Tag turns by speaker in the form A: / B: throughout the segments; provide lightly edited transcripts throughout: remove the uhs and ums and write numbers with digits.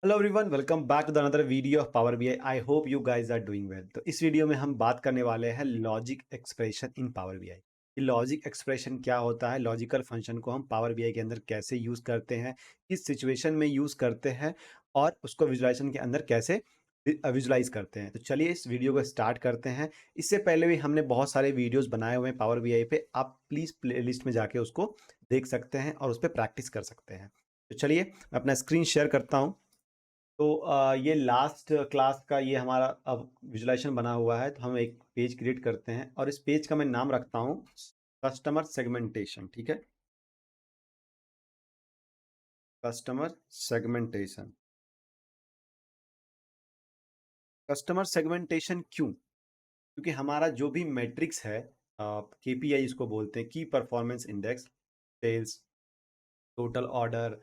A: Hello everyone, welcome back to the another video of Power BI. I hope you guys are doing well. तो इस video में हम बात करने वाले हैं logic expression in Power BI. ये लॉजिक एक्सप्रेशन क्या होता है, लॉजिकल फंक्शन को हम पावर बीआई के अंदर कैसे यूज़ करते हैं, किस सिचुएशन में यूज़ करते हैं और उसको विजुलाइजेशन के अंदर कैसे विजुलाइज करते हैं। तो चलिए इस वीडियो को स्टार्ट करते हैं। इससे पहले भी हमने बहुत सारे वीडियोज़ बनाए हुए हैं पावर बीआई पे, आप प्लीज़ प्ले लिस्ट में जाके उसको देख सकते हैं और उस पर प्रैक्टिस कर सकते हैं। तो चलिए मैं अपना स्क्रीन शेयर करता हूँ। तो ये लास्ट क्लास का ये हमारा अब विजुलाइजेशन बना हुआ है। तो हम एक पेज क्रिएट करते हैं और इस पेज का मैं नाम रखता हूँ कस्टमर सेगमेंटेशन। ठीक है, कस्टमर सेगमेंटेशन। कस्टमर सेगमेंटेशन क्यों? क्योंकि हमारा जो भी मैट्रिक्स है, केपीआई इसको बोलते हैं, की performance index, sales, total order,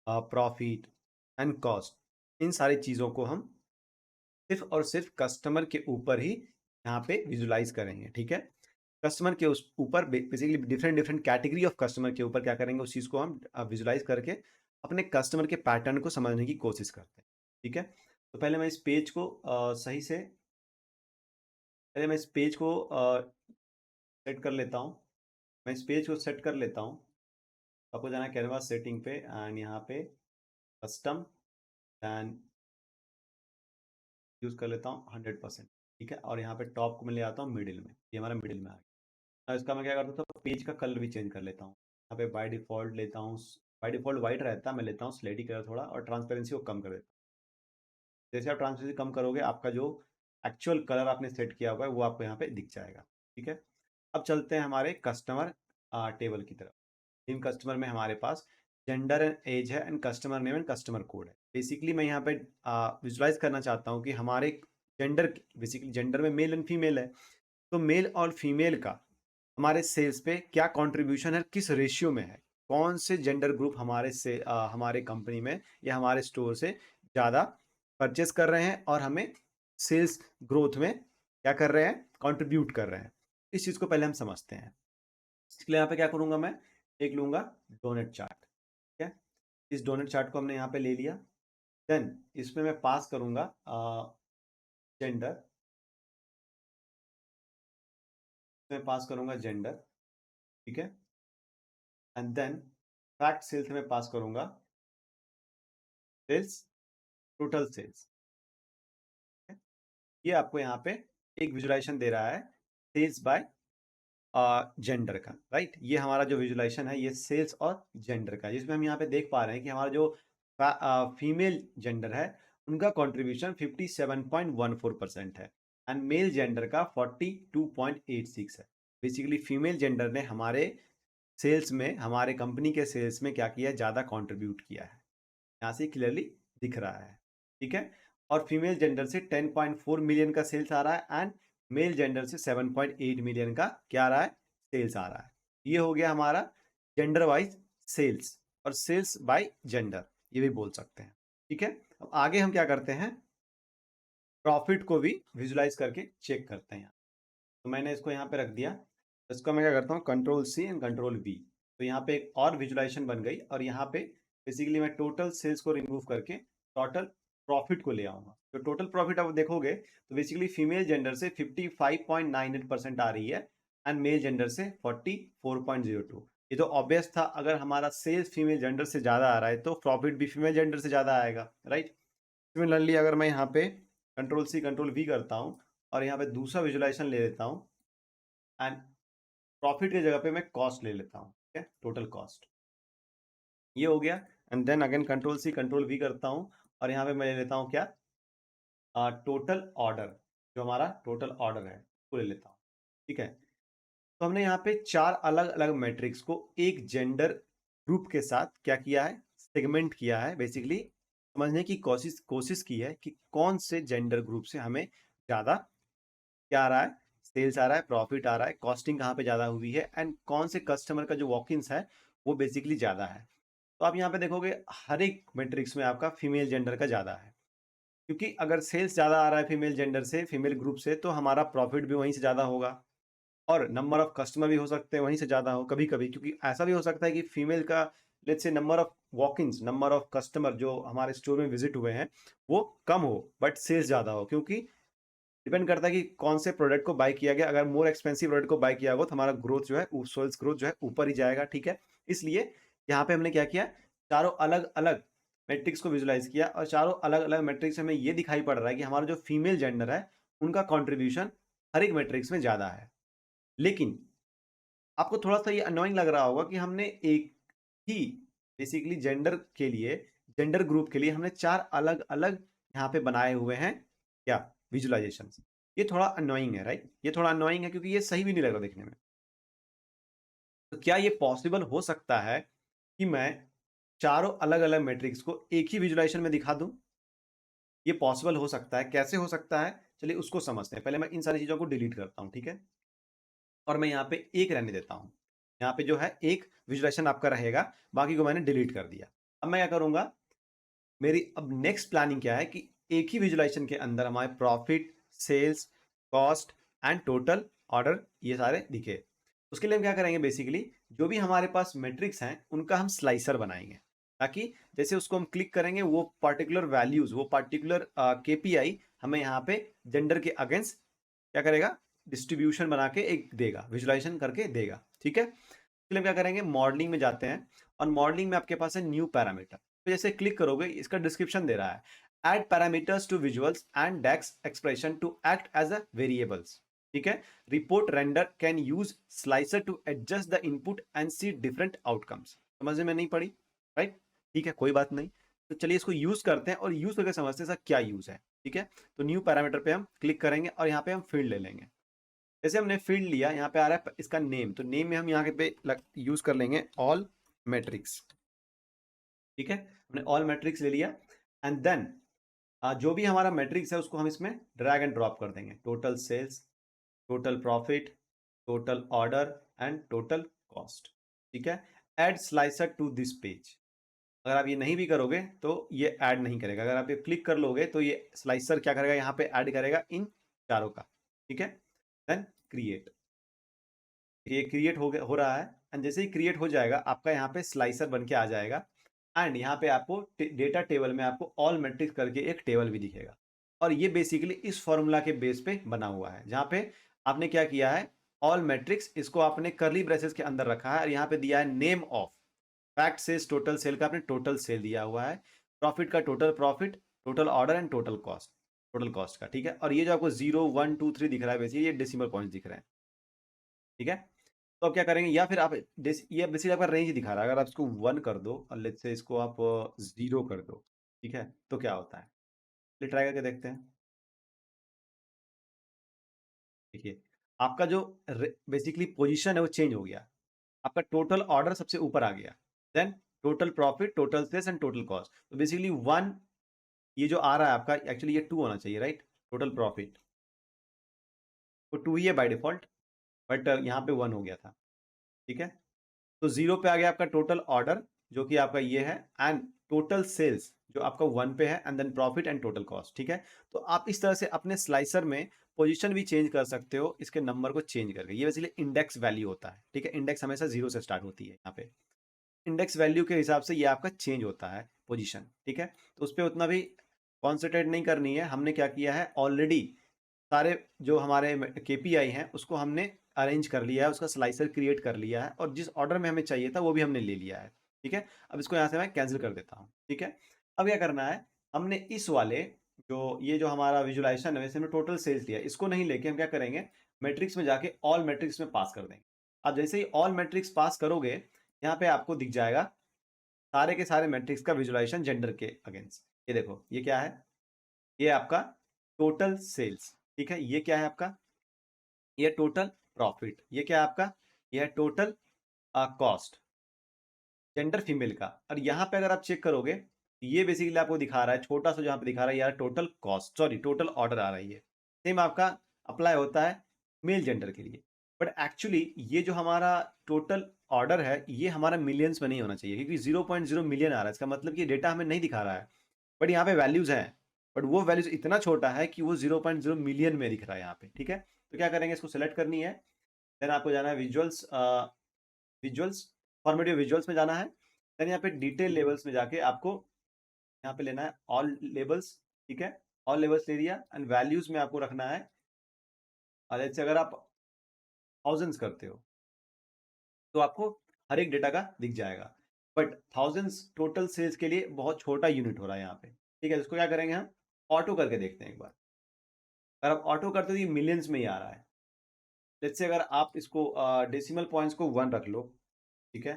A: profit and cost, इन सारी चीज़ों को हम सिर्फ और सिर्फ कस्टमर के ऊपर ही यहाँ पे विजुलाइज करेंगे। ठीक है, कस्टमर के उस ऊपर basically different different category of customer के ऊपर क्या करेंगे, उस चीज़ को हम विजुलाइज करके अपने कस्टमर के पैटर्न को समझने की कोशिश करते हैं। ठीक है, तो पहले मैं इस पेज को सही से पहले मैं इस पेज को सेट कर लेता हूँ। मैं इस पेज को सेट कर लेता हूँ। आपको जाना है कैनवास सेटिंग पे एंड यहाँ पे कस्टम एंड यूज़ कर लेता हूँ 100%। ठीक है, और यहाँ पे टॉप को मैं ले आता हूँ मिडिल में। ये हमारा मिडिल में आ गया। इसका मैं क्या करता हूँ, पेज का कलर भी चेंज कर लेता हूँ। यहाँ पे बाय डिफ़ॉल्ट लेता हूँ, बाय डिफ़ॉल्ट वाइट रहता है, मैं लेता हूँ स्लेटी कलर थोड़ा, और ट्रांसपेरेंसी को कम कर देता हूँ। जैसे आप ट्रांसपेरेंसी कम करोगे, आपका जो एक्चुअल कलर आपने सेट किया हुआ है वो आपको यहाँ पे दिख जाएगा। ठीक है, अब चलते हैं हमारे कस्टमर टेबल की तरफ। इन कस्टमर में हमारे पास जेंडर एंड एज है and customer name and customer code है। बेसिकली मैं यहाँ पे विजुलाइज करना चाहता हूँ कि हमारे जेंडर, बेसिकली जेंडर में मेल एंड फीमेल है, तो मेल और फीमेल का हमारे सेल्स पे क्या कंट्रीब्यूशन है, किस रेशियो में है, कौन से जेंडर ग्रुप हमारे से हमारे कंपनी में या हमारे स्टोर से ज़्यादा परचेस कर रहे हैं और हमें सेल्स ग्रोथ में क्या कर रहे हैं, कंट्रीब्यूट कर रहे हैं। इस चीज़ को पहले हम समझते हैं। इसके लिए यहाँ पे क्या करूँगा, मैं एक लूँगा डोनेट चार्ट। ठीक है, इस डोनेट चार्ट को हमने यहाँ पे ले लिया। देन इसमें मैं पास करूँगा जेंडर, मैं पास करूँगा जेंडर। ठीक है, एंड देन फैक्ट सेल्स में पास करूँगा सेल्स, टोटल सेल्स। ये आपको यहाँ पे एक विजुलाइजेशन दे रहा है सेल्स बाय जेंडर का। राइट, ये हमारा जो विजुलाइजेशन है ये सेल्स और जेंडर का है, जिसमें हम यहाँ पे देख पा रहे हैं कि हमारा जो फीमेल जेंडर है उनका कंट्रीब्यूशन 57.14% है एंड मेल जेंडर का 42.86 है। बेसिकली फीमेल जेंडर ने हमारे सेल्स में, हमारे कंपनी के सेल्स में क्या किया है, ज़्यादा कंट्रीब्यूट किया है। यहाँ से क्लियरली दिख रहा है। ठीक है, और फीमेल जेंडर से 10.4 मिलियन का सेल्स आ रहा है एंड मेल जेंडर से 7.8 मिलियन का क्या आ रहा है, सेल्स आ रहा है। ये हो गया हमारा जेंडर वाइज सेल्स, और सेल्स बाय जेंडर ये भी बोल सकते हैं। ठीक है, अब आगे हम क्या करते हैं, प्रॉफिट को भी विजुलाइज करके चेक करते हैं। तो मैंने इसको यहाँ पे रख दिया। इसको मैं क्या करता हूँ, control C and control V. तो यहाँ पे एक और विजुलाइजेशन बन गई, और यहाँ पे बेसिकली मैं टोटल सेल्स को रिमूव करके टोटल प्रॉफिट को ले आऊंगा। तो टोटल प्रॉफिट आप देखोगे तो बेसिकली फीमेल जेंडर से 55.98% आ रही है एंड मेल जेंडर से 44.02। ये तो ऑब्वियस था, अगर हमारा सेल्स फीमेल जेंडर से ज़्यादा आ रहा है तो प्रॉफिट भी फीमेल जेंडर से ज़्यादा आएगा। राइट, सिमिलरली अगर मैं यहाँ पे कंट्रोल सी कंट्रोल वी करता हूँ और यहाँ पे दूसरा विजुलाइजेशन ले लेता हूँ एंड प्रॉफिट की जगह पे मैं कॉस्ट ले लेता हूँ। ठीक है, टोटल कॉस्ट ये हो गया। And then again control C control V करता हूँ और यहाँ पे मैं ले लेता हूँ क्या, टोटल ऑर्डर, जो हमारा टोटल ऑर्डर है वो ले लेता हूँ। ठीक है, तो हमने यहाँ पे चार अलग अलग मैट्रिक्स को एक जेंडर ग्रुप के साथ क्या किया है, सेगमेंट किया है। बेसिकली समझने की कोशिश कोशिश की है कि कौन से जेंडर ग्रुप से हमें ज़्यादा क्या आ रहा है, सेल्स आ रहा है, प्रॉफिट आ रहा है, कॉस्टिंग कहाँ पे ज़्यादा हुई है एंड कौन से कस्टमर का जो वॉक-इन्स है वो बेसिकली ज़्यादा है। तो आप यहाँ पे देखोगे हर एक मैट्रिक्स में आपका फीमेल जेंडर का ज़्यादा है, क्योंकि अगर सेल्स ज़्यादा आ रहा है फीमेल जेंडर से, फीमेल ग्रुप से, तो हमारा प्रॉफिट भी वहीं से ज़्यादा होगा और नंबर ऑफ कस्टमर भी हो सकते हैं वहीं से ज़्यादा हो कभी कभी, क्योंकि ऐसा भी हो सकता है कि फीमेल का let's say number of walk-ins, number of customer जो हमारे स्टोर में विजिट हुए हैं वो कम हो बट सेल्स ज़्यादा हो, क्योंकि डिपेंड करता है कि कौन से प्रोडक्ट को बाय किया गया। अगर मोर एक्सपेंसिव प्रोडक्ट को बाय किया होगा तो हमारा ग्रोथ जो है सेल्स ग्रोथ जो है ऊपर ही जाएगा, ठीक है। इसलिए यहाँ पे हमने क्या किया, चारों अलग अलग मैट्रिक्स को विजुलाइज किया और चारों अलग अलग मैट्रिक्स हमें ये दिखाई पड़ रहा है कि हमारा जो फीमेल जेंडर है उनका कॉन्ट्रीब्यूशन हर एक मैट्रिक्स में ज्यादा है। लेकिन आपको थोड़ा सा ये अनोइंग लग रहा होगा कि हमने एक ही बेसिकली जेंडर के लिए, जेंडर ग्रुप के लिए हमने चार अलग अलग यहाँ पे बनाए हुए हैं क्या, विजुलाइजेशन। ये थोड़ा अनोइंग है, राइट, ये थोड़ा अनोइंग है क्योंकि ये सही भी नहीं लग रहा देखने में। तो क्या ये पॉसिबल हो सकता है कि मैं चारों अलग अलग मैट्रिक्स को एक ही विजुलाइजेशन में दिखा दूं? ये पॉसिबल हो सकता है, कैसे हो सकता है, चलिए उसको समझते हैं। पहले मैं इन सारी चीजों को डिलीट करता हूं, ठीक है, और मैं यहाँ पे एक रहने देता हूँ। यहाँ पे जो है एक विजुलाइजेशन आपका रहेगा, बाकी को मैंने डिलीट कर दिया। अब मैं क्या करूंगा, मेरी अब नेक्स्ट प्लानिंग क्या है कि एक ही विजुलाइजेशन के अंदर हमारे profit, sales, cost and total order ये सारे दिखे। उसके लिए हम क्या करेंगे, बेसिकली जो भी हमारे पास मेट्रिक्स हैं उनका हम स्लाइसर बनाएंगे, ताकि जैसे उसको हम क्लिक करेंगे वो पर्टिकुलर वैल्यूज, वो पर्टिकुलर केपीआई हमें यहाँ पे जेंडर के अगेंस्ट क्या करेगा, डिस्ट्रीब्यूशन बना के एक देगा, विजुलाइजेशन करके देगा, ठीक है। इसके लिए क्या करेंगे, मॉडलिंग में जाते हैं और मॉडलिंग में आपके पास है न्यू पैरामीटर। तो जैसे क्लिक करोगे इसका डिस्क्रिप्शन दे रहा है, add parameters to visuals and DAX expression to act as a variables, ठीक है। Report render can use slicer to adjust the input and see different outcomes. समझ में नहीं पड़ी, राइट, ठीक है, कोई बात नहीं। तो चलिए इसको यूज करते हैं और यूज करके समझते हैं इसका क्या यूज है, ठीक है। तो न्यू पैरामीटर पे हम क्लिक करेंगे और यहाँ पे हम फील्ड ले लेंगे। जैसे हमने फील्ड लिया, यहाँ पे आ रहा है इसका नेम, तो नेम में हम यहाँ पे यूज कर लेंगे ऑल मैट्रिक्स, ठीक है। हमने ऑल मैट्रिक्स ले लिया एंड देन जो भी हमारा मैट्रिक्स है उसको हम इसमें ड्रैग एंड ड्रॉप कर देंगे, total sales, total profit, total order and total cost, ठीक है। Add slicer to this page. अगर आप ये नहीं भी करोगे तो ये ऐड नहीं करेगा, अगर आप ये क्लिक कर लोगे तो ये स्लाइसर क्या करेगा, यहाँ पे ऐड करेगा इन चारों का, ठीक है। देन क्रिएट, ये क्रिएट हो रहा है एंड जैसे ही क्रिएट हो जाएगा आपका यहाँ पे स्लाइसर बन के आ जाएगा एंड यहाँ पे आपको डेटा टेबल में आपको ऑल मैट्रिक्स करके एक टेबल भी दिखेगा। और ये बेसिकली इस फॉर्मूला के बेस पे बना हुआ है, जहाँ पे आपने क्या किया है, ऑल मैट्रिक्स इसको आपने करली ब्रेसेस के अंदर रखा है और यहाँ पे दिया है name of fact sales, total sale का आपने टोटल सेल दिया हुआ है, प्रॉफिट का total profit, total order and total cost, total cost का, ठीक है। और ये जो आपको 0 1 2 3 दिख रहा है बेसिकली ये डेसिमल पॉइंट दिख रहे हैं, ठीक है। तो अब क्या करेंगे, या फिर आप ये बेसिकली आपका रेंज दिखा रहा है, अगर आप इसको 1 कर दो और लेट्स से इसको आप 0 कर दो, ठीक है, तो क्या होता है, ये ट्राई करके देखते हैं। देखिए आपका जो बेसिकली पोजीशन है वो चेंज हो गया, आपका टोटल ऑर्डर सबसे ऊपर आ गया, then total profit, total sales and total cost. तो बेसिकली 1 ये जो आ रहा है आपका, एक्चुअली ये 2 होना चाहिए, राइट, टोटल प्रॉफिट तो 2 ही है बाय डिफॉल्ट, बट यहाँ पे 1 हो गया था, ठीक है। तो 0 पे आ गया आपका टोटल ऑर्डर जो कि आपका ये है एंड टोटल सेल्स जो आपका 1 पे है and then profit and total cost, ठीक है। तो आप इस तरह से अपने स्लाइसर में पोजीशन भी चेंज कर सकते हो, इसके नंबर को चेंज करके। ये बेसिकली इंडेक्स वैल्यू होता है, ठीक है, इंडेक्स हमेशा 0 से स्टार्ट होती है, यहाँ पे इंडेक्स वैल्यू के हिसाब से ये आपका चेंज होता है पोजीशन, ठीक है। तो उस पर उतना भी कॉन्सेंट्रेट नहीं करनी है, हमने क्या किया है ऑलरेडी सारे जो हमारे केपीआई हैं उसको हमने अरेंज कर लिया है, उसका स्लाइसर क्रिएट कर लिया है और जिस ऑर्डर में हमें चाहिए था वो भी हमने ले लिया है, ठीक है। अब इसको यहाँ से मैं कैंसिल कर देता हूँ, ठीक है। अब क्या करना है, हमने इस वाले जो ये जो हमारा विजुलाइजेशन है वैसे हमने टोटल सेल्स लिया, इसको नहीं लेके हम क्या करेंगे, मैट्रिक्स में जाके ऑल मैट्रिक्स में पास कर देंगे। अब जैसे ही ऑल मैट्रिक्स पास करोगे यहाँ पे आपको दिख जाएगा सारे के सारे मैट्रिक्स का विजुलाइजेशन जेंडर के अगेंस्ट। ये देखो ये क्या है, ये आपका टोटल सेल्स, ठीक है, ये क्या है आपका, ये टोटल प्रॉफिट, ये क्या है आपका, ये है टोटल कॉस्ट, जेंडर फीमेल का। और यहाँ पे अगर आप चेक करोगे ये बेसिकली आपको दिखा रहा है छोटा सा, जहाँ पे दिखा रहा है यार total cost, sorry total order आ रही है, सेम आपका अप्लाई होता है मेल जेंडर के लिए। बट एक्चुअली ये जो हमारा टोटल ऑर्डर है ये हमारा मिलियंस में नहीं होना चाहिए, क्योंकि 0.0 मिलियन आ रहा है, इसका मतलब कि डेटा हमें नहीं दिखा रहा है, बट यहाँ पे वैल्यूज हैं, बट वो वैल्यूज इतना छोटा है कि वो 0.0 मिलियन में दिख रहा है यहाँ पे, ठीक है। तो क्या करेंगे, इसको सेलेक्ट करनी है, देन आपको जाना है विजुअल्स, विजुअल्स फॉर्मेटिव विजुअल्स में जाना है देन यहाँ पे डिटेल लेवल्स में जाके आपको यहाँ पे लेना है ऑल लेवल्स, ठीक है, ऑल लेवल्स ले लिया एंड वैल्यूज में आपको रखना है, और जैसे अगर आप थाउजेंड्स करते हो तो आपको हर एक डेटा का दिख जाएगा, बट थाउजेंड्स टोटल सेल्स के लिए बहुत छोटा यूनिट हो रहा है यहाँ पे, ठीक है। इसको क्या करेंगे हम, ऑटो करके देखते हैं एक बार। अगर आप ऑटो करते हो तो ये मिलियंस में ही आ रहा है। जैसे अगर आप इसको डेसिमल पॉइंट्स को 1 रख लो, ठीक है,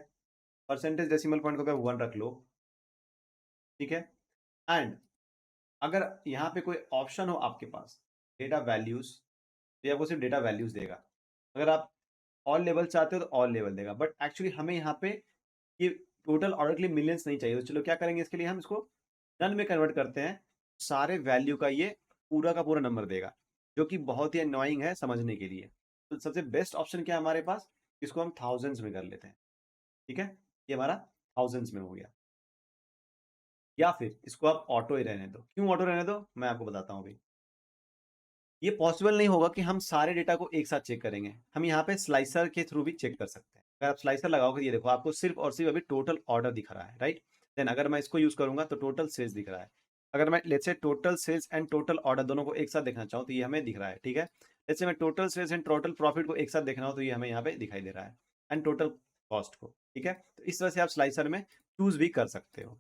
A: परसेंटेज डेसिमल पॉइंट को अगर 1 रख लो, ठीक है, एंड अगर यहाँ पे कोई ऑप्शन हो आपके पास डेटा वैल्यूज, तो ये आपको सिर्फ डेटा वैल्यूज देगा। अगर आप ऑल लेवल चाहते हो तो ऑल लेवल देगा, बट एक्चुअली हमें यहाँ पे ये टोटल ऑर्डर के लिए मिलियंस नहीं चाहिए, तो चलो क्या करेंगे, इसके लिए हम इसको नन में कन्वर्ट करते हैं। सारे वैल्यू का ये पूरा का पूरा नंबर देगा, जो कि बहुत ही अनोइंग है समझने के लिए। तो सबसे बेस्ट ऑप्शन क्या है हमारे पास, इसको हम थाउजेंड्स में कर लेते हैं, ठीक है। ये हमारा थाउजेंड्स में हो गया। या फिर इसको आप ऑटो ही रहने दो। क्यों ऑटो रहने दो, मैं आपको बताता हूँ अभी। ये पॉसिबल नहीं होगा कि हम सारे डेटा को एक साथ चेक करेंगे, हम यहाँ पे स्लाइसर के थ्रू भी चेक कर सकते हैं। अगर आप स्लाइसर लगाओगे, ये देखो आपको सिर्फ और सिर्फ अभी टोटल ऑर्डर दिख रहा है, राइट। देन अगर मैं इसको यूज करूंगा तो टोटल सेल्स दिख रहा है। अगर मैं let's say total sales and total order दोनों को एक साथ देखना चाहूँ तो ये हमें दिख रहा है, ठीक है। लेट्स से मैं total sales and total profit को एक साथ देखना हो तो ये हमें यहाँ पे दिखाई दे रहा है, एंड टोटल कॉस्ट को, ठीक है। तो इस तरह से आप स्लाइसर में चूज भी कर सकते हो।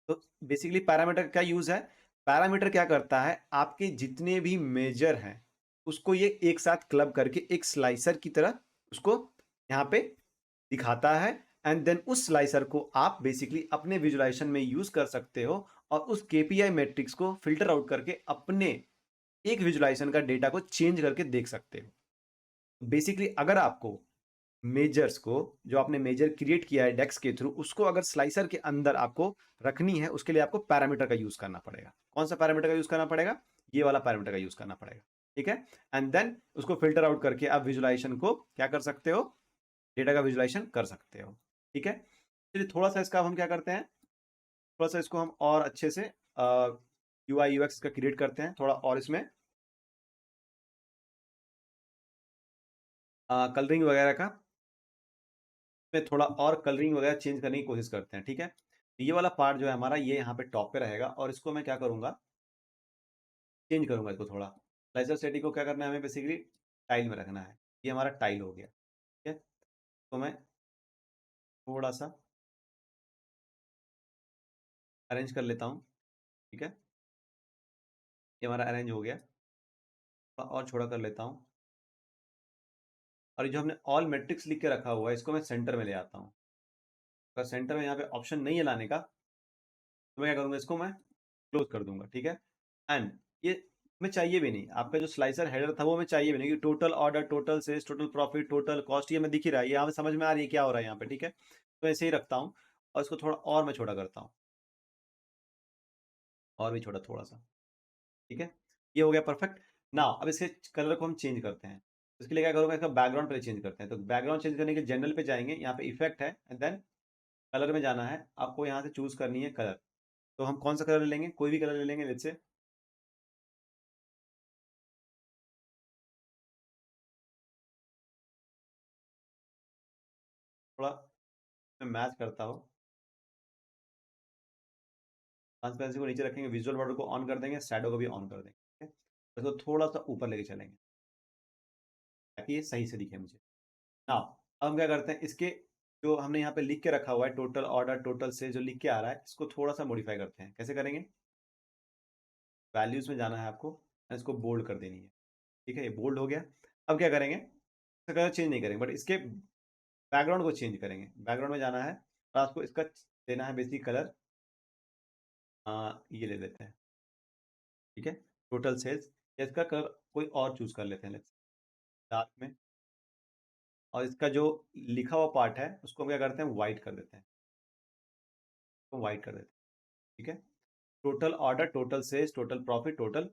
A: तो बेसिकली पैरामीटर का यूज है। पैरामीटर क्या करता है, आपके जितने भी मेजर हैं उसको ये एक साथ क्लब करके एक स्लाइसर की तरह उसको यहाँ पे दिखाता है, एंड देन उस स्लाइसर को आप बेसिकली अपने विजुलाइजेशन में यूज कर सकते हो, और उस केपीआई मैट्रिक्स को फिल्टर आउट करके अपने एक विजुलाइजेशन का डेटा को चेंज करके देख सकते हो। बेसिकली अगर आपको मेजर्स को, जो आपने मेजर क्रिएट किया है डेक्स के थ्रू, उसको अगर स्लाइसर के अंदर आपको रखनी है, उसके लिए आपको पैरामीटर का यूज करना पड़ेगा। कौन सा पैरामीटर का यूज करना पड़ेगा, ये वाला पैरामीटर का यूज करना पड़ेगा, ठीक है। एंड देन उसको फिल्टर आउट करके आप विजुलाइजेशन को क्या कर सकते हो, डेटा का विजुलाइजेशन कर सकते हो, ठीक है। चलिए थोड़ा सा इसका हम क्या करते हैं, थोड़ा सा इसको हम और अच्छे से यूआई यूएक्स का क्रिएट करते हैं, थोड़ा और इसमें कलरिंग वगैरह का, में थोड़ा और कलरिंग वगैरह चेंज करने की कोशिश करते हैं, ठीक है। तो ये वाला पार्ट जो है हमारा, ये यहाँ पे टॉप पे रहेगा, और इसको मैं क्या करूँगा, चेंज करूँगा इसको थोड़ा। लेजर सेटिंग को क्या करना है हमें, बेसिकली टाइल में रखना है। ये हमारा टाइल हो गया, ठीक है। तो मैं थोड़ा सा अरेंज कर लेता हूँ, ठीक है। ये हमारा अरेंज हो गया, थोड़ा और छोटा कर लेता हूँ, और ये जो हमने ऑल मैट्रिक्स लिख के रखा हुआ है, इसको मैं सेंटर में ले आता हूँ। अगर सेंटर में यहाँ पे ऑप्शन नहीं है लाने का, तो मैं क्या करूँगा, इसको मैं क्लोज कर दूंगा, ठीक है। एंड ये हमें चाहिए भी नहीं, आपका जो स्लाइसर हेडर था वो हमें चाहिए भी नहीं, कि total order, total sales, total profit, total cost, ये हमें दिख ही रहा है, यहाँ पे समझ में आ रही है क्या हो रहा है यहाँ पे, ठीक है। तो ऐसे ही रखता हूँ, और इसको थोड़ा और मैं छोटा करता हूँ, और भी छोटा थोड़ा सा, ठीक है। ये हो गया परफेक्ट। नाउ अब इसके कलर को हम चेंज करते हैं। इसके लिए क्या करूँगा, इसका बैकग्राउंड पहले चेंज करते हैं। तो बैकग्राउंड चेंज करने के जनरल पे जाएंगे, यहाँ पे इफेक्ट है, एंड देन कलर में जाना है। आपको यहाँ से चूज करनी है कलर। तो हम कौन सा कलर लेंगे, कोई भी कलर ले लेंगे, जैसे थोड़ा मैं मैच करता हूँ। ट्रांसपेरेंसी को नीचे रखेंगे, विजुअल बॉर्डर को ऑन कर देंगे, शैडो को भी ऑन कर देंगे, ठीक है। इसको थोड़ा सा ऊपर लेके चलेंगे ताकि ये सही से दिखे मुझे। नाउ अब हम क्या करते हैं, इसके जो हमने यहाँ पे लिख के रखा हुआ है, टोटल ऑर्डर, टोटल से जो लिख के आ रहा है, इसको थोड़ा सा मॉडिफाई करते हैं। कैसे करेंगे, वैल्यूज में जाना है आपको, इसको बोल्ड कर देनी है, ठीक है। ये बोल्ड हो गया। अब क्या करेंगे, इसका कलर चेंज नहीं करेंगे, बट इसके बैकग्राउंड को चेंज करेंगे। बैकग्राउंड में जाना है, और आपको इसका देना है बेसिक कलर, ये ले लेते हैं, ठीक है, टोटल सेल्स। या इसका कलर कोई और चूज कर लेते हैं, डार्क में। और इसका जो लिखा हुआ पार्ट है उसको हम क्या करते हैं, वाइट कर देते हैं, तो वाइट कर देते हैं, ठीक है। Total order, total sales, total profit, total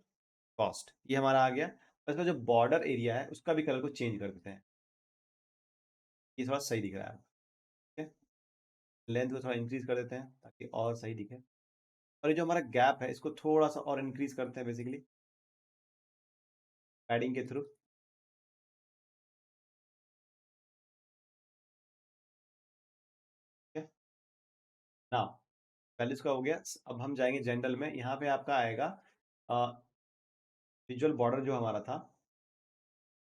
A: cost, ये हमारा आ गया। और इसका जो बॉर्डर एरिया है उसका भी कलर को चेंज कर देते हैं, ये थोड़ा सही दिख रहा है, ठीक है। लेंथ को थोड़ा इंक्रीज कर देते हैं ताकि और सही दिखे। और ये जो हमारा गैप है इसको थोड़ा सा और इंक्रीज करते हैं, बेसिकली पैडिंग के थ्रू, ठीक है। नाउ वैल्यूज का हो गया। अब हम जाएंगे जनरल में, यहाँ पे आपका आएगा विजुअल बॉर्डर जो हमारा था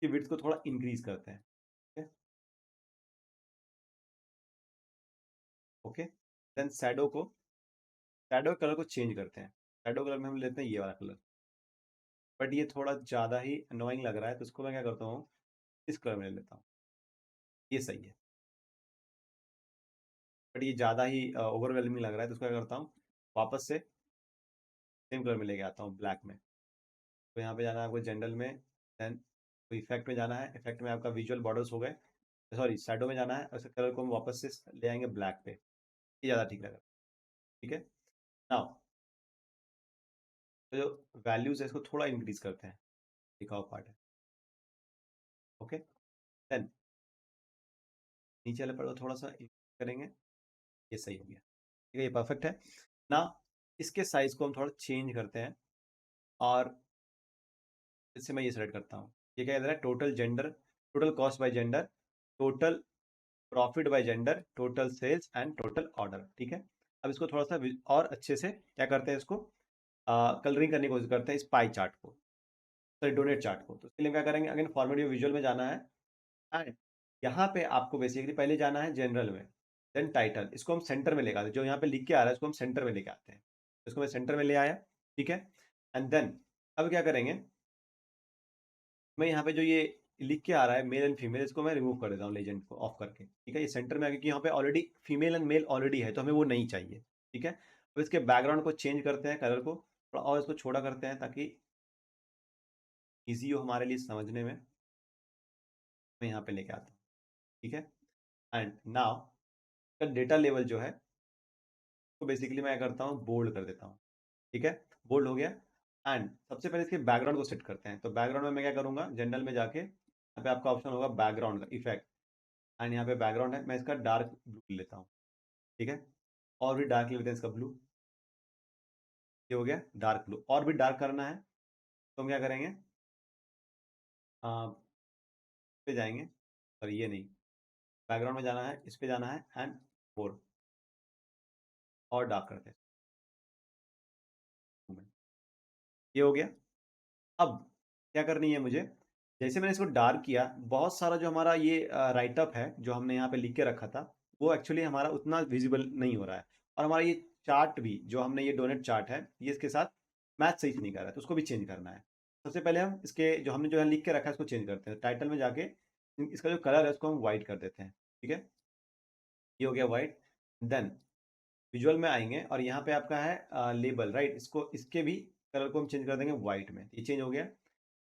A: कि विड्थ को थोड़ा इंक्रीज करते हैं। ठीक है, ओके। देन शैडो कलर को चेंज करते हैं। शैडो कलर में हम लेते हैं ये वाला कलर, बट ये थोड़ा ज़्यादा ही अनोइंग लग रहा है, तो इसको मैं क्या करता हूँ, इस कलर में ले लेता हूँ। ये सही है, बट ये ज़्यादा ही ओवरवेलमिंग लग रहा है, तो इसको क्या करता हूँ, वापस से सेम कलर में लेके आता हूँ, ब्लैक में। तो यहाँ पे जाना है आपको जनरल में, देन तो इफेक्ट में जाना है। इफेक्ट में आपका विजुअल बॉर्डर्स हो गए, सॉरी शैडो में जाना है, और कलर को हम वापस से ले आएंगे ब्लैक पे। ये ज़्यादा ठीक रहेगा। ठीक है, नाउ तो जो वैल्यूज है इसको थोड़ा इंक्रीज करते हैं, लिखा हुआ पार्ट है। ओके, देन नीचे वाले पार्ट को थोड़ा सा increase करेंगे, ये सही हो गया। ठीक है, ये परफेक्ट है ना। इसके साइज को हम थोड़ा चेंज करते हैं, और इससे मैं ये सेलेक्ट करता हूँ। ये क्या कहता है, total gender, total cost by gender, total profit by gender, total sales and total order. ठीक है, अब इसको थोड़ा सा और अच्छे से क्या करते हैं, इसको कलरिंग करने की कोशिश करते हैं इस पाई चार्ट को, सॉरी डोनेट चार्ट को। तो इसके लिए क्या करेंगे, अगेन फॉर्मेट विजुअल में जाना है, एंड यहाँ पे आपको बेसिकली पहले जाना है जनरल में, देन टाइटल, इसको हम सेंटर में लेके आते हैं। जो यहाँ पे लिख के आ रहा है इसको हम सेंटर में लेके आते हैं, इसको मैं सेंटर में ले आया। ठीक है, एंड देन अब क्या करेंगे, मैं यहाँ पे जो ये लिख के आ रहा है मेल एंड फीमेल, इसको मैं रिमूव कर देता हूँ लेजेंड को ऑफ करके। ठीक है, ये सेंटर में आ गया, क्योंकि यहाँ पे already female and male already है, तो हमें वो नहीं चाहिए। ठीक है, अब इसके बैकग्राउंड को चेंज करते हैं, कलर को थोड़ा और इसको छोटा करते हैं, ताकि ईजी हो हमारे लिए समझने में। मैं यहाँ पे लेके आता हूँ। ठीक है, एंड नाउ डेटा लेवल जो है तो बेसिकली मैं क्या करता हूँ, बोल्ड कर देता हूँ। ठीक है, बोल्ड हो गया। एंड सबसे पहले इसके बैकग्राउंड को सेट करते हैं। तो बैकग्राउंड में मैं क्या करूंगा, जनरल में जाके यहाँ पे आपका ऑप्शन होगा बैकग्राउंड का इफेक्ट, एंड यहाँ पे बैकग्राउंड है, मैं इसका डार्क ब्लू लेता हूँ। ठीक है, और भी डार्क लेते हैं इसका ब्लू। ये हो गया डार्क ब्लू। और भी डार्क करना है तो हम क्या करेंगे, इस पे जाएंगे, और ये नहीं, बैकग्राउंड में जाना है, इस पे जाना है, एंड फोर और डार्क करते हैं। ये हो गया। अब क्या करनी है मुझे, जैसे मैंने इसको डार्क किया, बहुत सारा जो हमारा ये राइटअप है जो हमने यहाँ पे लिख के रखा था, वो एक्चुअली हमारा उतना विजिबल नहीं हो रहा है। और हमारा ये चार्ट भी जो हमने ये डोनेट चार्ट है, ये इसके साथ मैच सही से नहीं कर रहा है, तो उसको भी चेंज करना है। सबसे पहले हम इसके जो हमने जो है लिख के रखा है इसको चेंज करते हैं। टाइटल में जाके इसका जो कलर है उसको हम व्हाइट कर देते हैं। ठीक है, ये हो गया व्हाइट। देन विजुअल में आएंगे, और यहाँ पे आपका है लेबल, राइट, इसको इसके भी कलर को हम चेंज कर देंगे व्हाइट में। ये चेंज हो गया।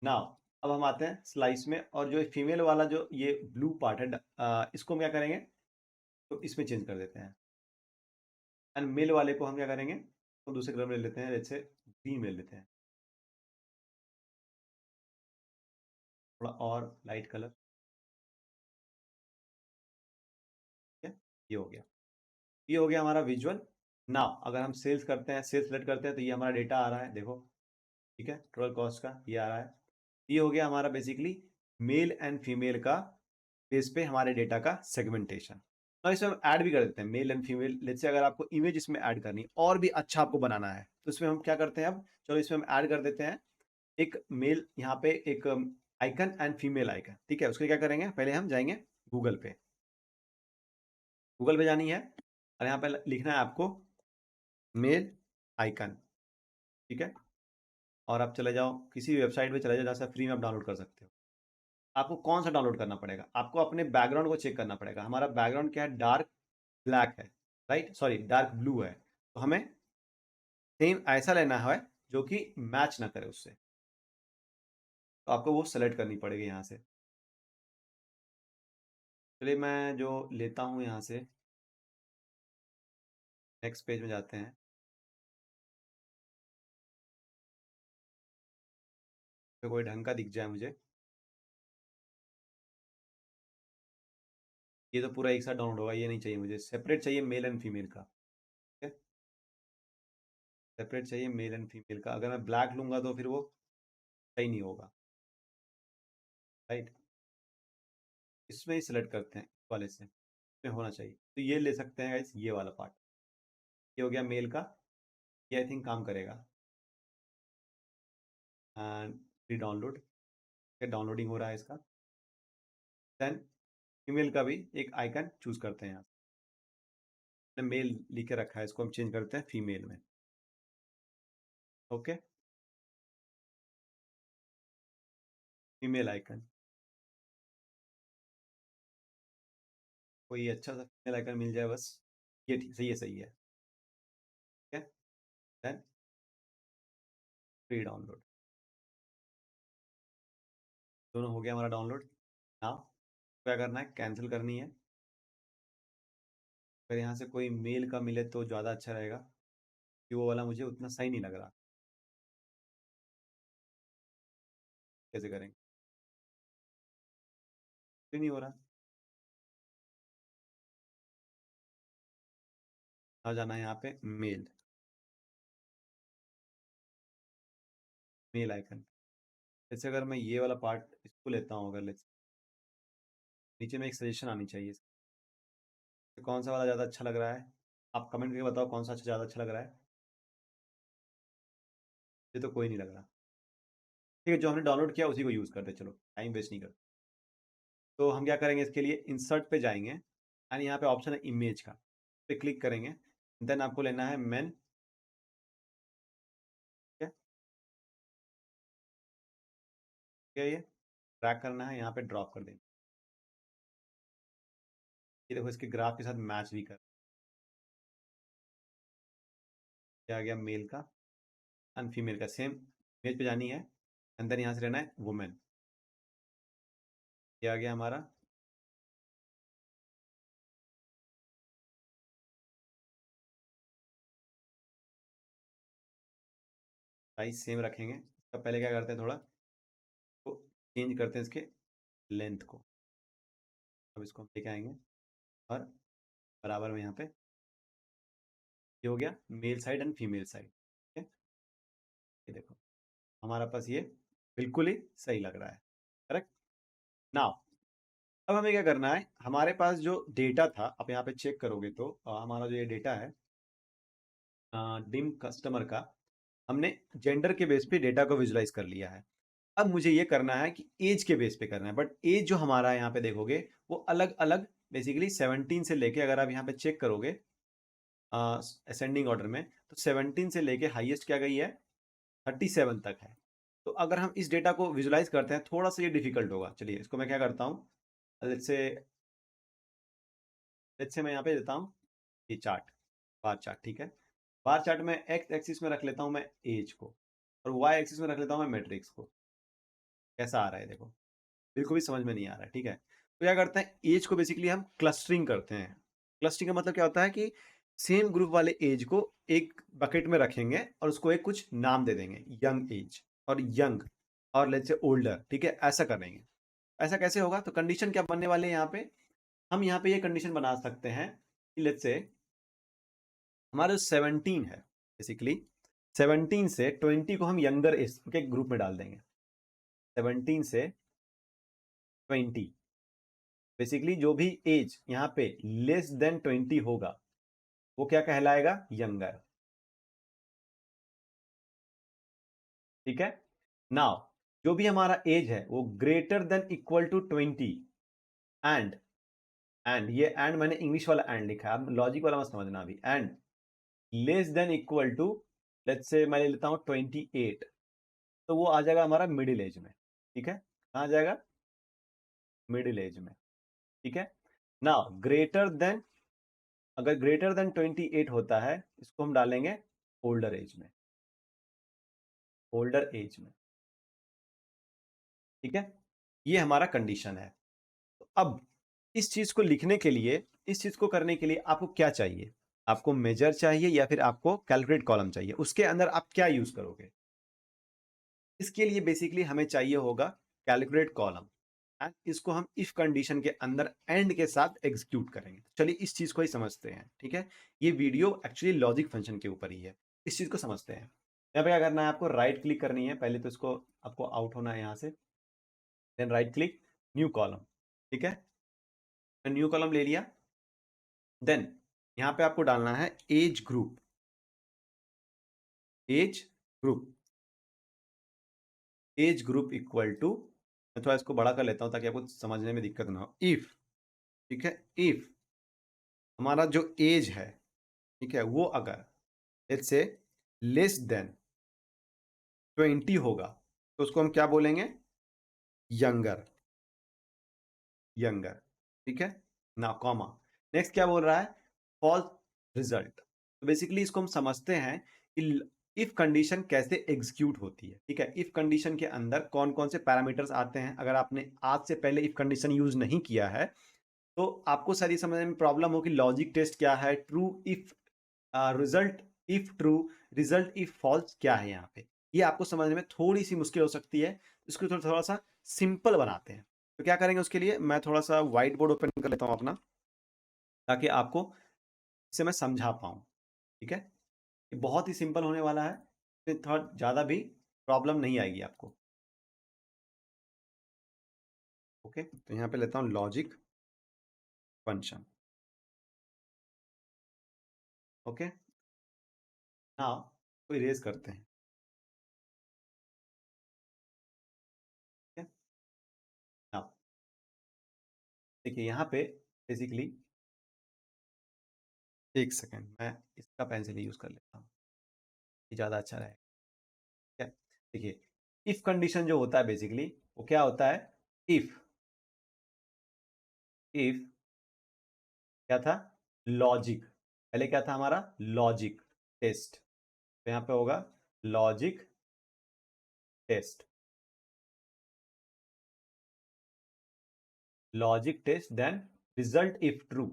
A: नाउ अब हम आते हैं स्लाइस में, और जो फीमेल वाला जो ये ब्लू पार्ट है, इसको हम क्या करेंगे, तो इसमें चेंज कर देते हैं। एंड मेल वाले को हम क्या करेंगे, तो दूसरे कलर में ले लेते हैं, जैसे ग्रीन में ले लेते हैं, थोड़ा और लाइट कलर। ठीक है, ये हो गया। ये हो गया हमारा विजुअल। नाउ अगर हम सेल्स करते हैं, सेल्स सेलेक्ट करते हैं, तो ये हमारा डेटा आ रहा है, देखो। ठीक है, टोटल कॉस्ट का ये आ रहा है। ये हो गया हमारा बेसिकली मेल एंड फीमेल का बेस पे हमारे डेटा का सेगमेंटेशन। तो इसमें हम ऐड भी कर देते हैं mail and female. Let's say अगर आपको इमेज इसमें ऐड करनी है और भी अच्छा आपको बनाना है, तो इसमें हम क्या करते हैं, अब चलो इसमें हम ऐड कर देते हैं एक मेल, यहाँ पे एक आइकन एंड फीमेल आइकन। ठीक है, उसके क्या करेंगे, पहले हम जाएंगे गूगल पे, गूगल पे जानी है, और यहाँ पे लिखना है आपको मेल आइकन। ठीक है, और आप चले जाओ किसी वेबसाइट पे चले जाओ जहाँ से फ्री में आप डाउनलोड कर सकते हो। आपको कौन सा डाउनलोड करना पड़ेगा, आपको अपने बैकग्राउंड को चेक करना पड़ेगा। हमारा बैकग्राउंड क्या है, डार्क ब्लैक है, राइट, सॉरी डार्क ब्लू है। तो हमें सेम ऐसा लेना है जो कि मैच ना करे उससे, तो आपको वो सेलेक्ट करनी पड़ेगी यहाँ से। चलिए मैं जो लेता हूँ यहाँ से, नेक्स्ट पेज में जाते हैं। तो कोई ढंग का दिख जाए मुझे। ये तो पूरा एक साथ डाउनलोड होगा, ये नहीं चाहिए मुझे, सेपरेट चाहिए मेल एंड फीमेल का। ठीक है, सेपरेट चाहिए मेल एंड फीमेल का। अगर मैं ब्लैक लूंगा तो फिर वो सही नहीं होगा, राइट। इसमें ही सिलेक्ट करते हैं, इस वाले से, इसमें होना चाहिए। तो ये ले सकते हैं गाइस, ये वाला पार्ट। ये हो गया मेल का, ये आई थिंक काम करेगा। एंड प्री डाउनलोड, डाउनलोडिंग हो रहा है इसका। देन फीमेल का भी एक आइकन चूज करते हैं यहाँ। मेल लिख के रखा है, इसको हम चेंज करते हैं फीमेल में। ओके, फीमेल आइकन, कोई अच्छा सा फीमेल आइकन मिल जाए बस। ये ठीक, सही है, सही है। ठीक है, देन प्री डाउनलोड, दोनों हो गया हमारा डाउनलोड। नाउ क्या करना है, कैंसिल करनी है। अगर यहाँ से कोई मेल का मिले तो ज़्यादा अच्छा रहेगा, कि वो वाला मुझे उतना सही नहीं लग रहा। कैसे करेंगे, क्यों नहीं हो रहा। आ जाना है यहाँ पे मेल, मेल आइकन। जैसे अगर मैं ये वाला पार्ट इसको लेता हूँ, अगर नीचे में एक सजेशन आनी चाहिए, तो कौन सा वाला ज़्यादा अच्छा लग रहा है, आप कमेंट करके बताओ कौन सा ज़्यादा अच्छा लग रहा है। ये तो कोई नहीं लग रहा। ठीक है, जो हमने डाउनलोड किया उसी को यूज़ करते, चलो टाइम वेस्ट नहीं करते। तो हम क्या करेंगे, इसके लिए इंसर्ट पे जाएंगे एंड यहाँ पे ऑप्शन है इमेज का, पे क्लिक करेंगे। देन आपको लेना है मेन। ठीक है, क्या ये ट्रैक करना है, यहाँ पे ड्रॉप कर देंगे। ये देखो इसके ग्राफ के साथ मैच भी कर, क्या आ गया मेल का एंड फीमेल का सेम इमेज पे जानी है। अंदर यहाँ से लेना है वुमेन, ये आ गया हमारा। साइज सेम रखेंगे। तो पहले क्या करते हैं, थोड़ा तो चेंज करते हैं इसके लेंथ को। अब इसको हम लेके आएंगे और बराबर में यहाँ पे ये हो गया male side and female side. ठीक है, ये देखो हमारा पास ये बिल्कुल ही सही लग रहा है, करेक्ट। नाउ अब हमें क्या करना है, हमारे पास जो डेटा था, आप यहाँ पे चेक करोगे तो हमारा जो ये डेटा है डिम कस्टमर का, हमने जेंडर के बेस पे डेटा को विजुलाइज कर लिया है। अब मुझे ये करना है कि एज के बेस पे करना है, बट एज जो हमारा यहाँ पे देखोगे वो अलग अलग, बेसिकली 17 से लेके, अगर आप यहाँ पे चेक करोगे असेंडिंग ऑर्डर में, तो 17 से लेके हाईएस्ट क्या गई है 37 तक है। तो अगर हम इस डेटा को विजुलाइज करते हैं, थोड़ा सा ये डिफिकल्ट होगा। चलिए इसको मैं क्या करता हूँ, लेट्स से मैं यहाँ पे देता हूँ ये चार्ट, बार चार्ट। ठीक है, बार चार्ट में एक्स एक्सिस में रख लेता हूँ मैं एज को, और वाई एक्सिस में रख लेता हूँ मैं मैट्रिक्स को। कैसा आ रहा है देखो, बिल्कुल भी समझ में नहीं आ रहा है। ठीक है, तो क्या करते हैं, एज को बेसिकली हम क्लस्टरिंग करते हैं। क्लस्टरिंग का मतलब क्या होता है कि सेम ग्रुप वाले एज को एक बकेट में रखेंगे और उसको एक कुछ नाम दे देंगे, यंग एज और यंग और लेट्स से ओल्डर। ठीक है, ऐसा करेंगे। ऐसा कैसे होगा, तो कंडीशन क्या बनने वाले हैं यहाँ पे, हम यहाँ पे ये कंडीशन बना सकते हैं कि लेट्स से हमारा जो 17 है, बेसिकली 17 से 20 को हम यंगर एज के ग्रुप में डाल देंगे। 17 से 20, बेसिकली जो भी एज यहाँ पे लेस देन 20 होगा वो क्या कहलाएगा, यंगर। ठीक है, नाउ जो भी हमारा एज है वो greater than equal to 20 and, ये एंड मैंने इंग्लिश वाला एंड लिखा है, अब लॉजिक वाला मत समझना अभी। And less than equal to, let's say मैं ले लेता हूं 28, तो वो आ जाएगा हमारा मिडिल एज में। ठीक है, कहाँ आ जाएगा, मिडिल एज में। ठीक है, नाउ ग्रेटर देन, अगर ग्रेटर देन 28 होता है, इसको हम डालेंगे ओल्डर एज में, ओल्डर एज में। ठीक है, ये हमारा कंडीशन है। तो अब इस चीज को लिखने के लिए, इस चीज को करने के लिए आपको क्या चाहिए, आपको मेजर चाहिए या फिर आपको कैलकुलेट कॉलम चाहिए, उसके अंदर आप क्या यूज करोगे। इसके लिए बेसिकली हमें चाहिए होगा कैलकुलेट कॉलम, एंड इसको हम इफ कंडीशन के अंदर एंड के साथ एग्जीक्यूट करेंगे। चलिए इस चीज को ही समझते हैं। ठीक है, ये वीडियो एक्चुअली लॉजिक फंक्शन के ऊपर ही है, इस चीज को समझते हैं। यहाँ पे क्या करना है, आपको राइट क्लिक करनी है पहले, तो इसको आपको आउट होना है यहाँ से। Then right click, new column. ठीक है, न्यू कॉलम ले लिया। देन यहाँ पे आपको डालना है age group. Age group, age group equal to, मैं थोड़ा इसको बड़ा कर लेता हूं ताकि आपको समझने में दिक्कत ना हो। इफ, ठीक है, इफ हमारा जो एज है, ठीक है, वो अगर लेट्स से लेस देन 20 होगा तो उसको हम क्या बोलेंगे? यंगर, यंगर, ठीक है ना, कॉमा। नेक्स्ट क्या बोल रहा है? False result. तो बेसिकली इसको हम समझते हैं कि इफ कंडीशन कैसे एग्जीक्यूट होती है, ठीक है। इफ कंडीशन के अंदर कौन कौन से पैरामीटर्स आते हैं। अगर आपने आज से पहले इफ कंडीशन यूज नहीं किया है तो आपको शायद ये समझने में प्रॉब्लम हो कि लॉजिक टेस्ट क्या है, true if, result if true, result if false क्या है यहाँ पे, ये आपको समझने में थोड़ी सी मुश्किल हो सकती है। इसको थोड़ा सा सिंपल बनाते हैं। तो क्या करेंगे उसके लिए, मैं थोड़ा सा व्हाइट बोर्ड ओपन कर लेता हूँ अपना, ताकि आपको इसे मैं समझा पाऊँ, ठीक है। ये बहुत ही सिंपल होने वाला है, इसमें थोड़ा ज़्यादा भी प्रॉब्लम नहीं आएगी आपको। ओके, तो यहाँ पे लेता हूँ लॉजिक फंक्शन। ओके, नाउ तो इरेज करते हैं, ठीक है। नाउ देखिए यहाँ पे बेसिकली, एक सेकेंड मैं इसका पेंसिल यूज कर लेता हूँ, ये ज़्यादा अच्छा रहेगा, ठीक है। देखिए इफ कंडीशन जो होता है बेसिकली वो क्या होता है? इफ, इफ क्या था? लॉजिक, पहले क्या था हमारा? लॉजिक टेस्ट, तो यहाँ पे होगा logic test, logic test, then result if true,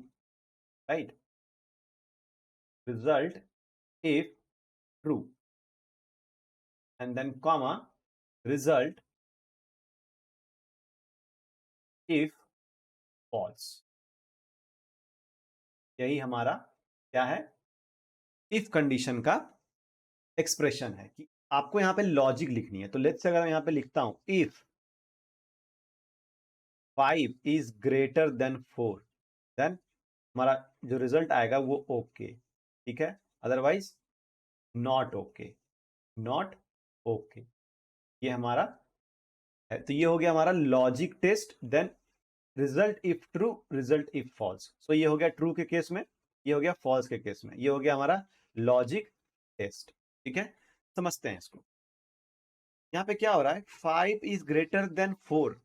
A: right, result if true, and then comma, result if false. यही हमारा क्या है? इफ कंडीशन का एक्सप्रेशन है कि आपको यहाँ पे लॉजिक लिखनी है। तो लेट्स से अगर मैं यहाँ पे लिखता हूं if 5 is greater than 4, then हमारा जो रिजल्ट आएगा वो ओके, ठीक है, otherwise not okay, not okay, ये हमारा है। तो ये हो गया हमारा logic test, then result if true, result if false. So ये हो गया ट्रू के केस में, ये हो गया फॉल्स के केस में, ये हो गया हमारा लॉजिक टेस्ट, ठीक है। समझते हैं इसको। यहाँ पे क्या हो रहा है? 5 is greater than 4,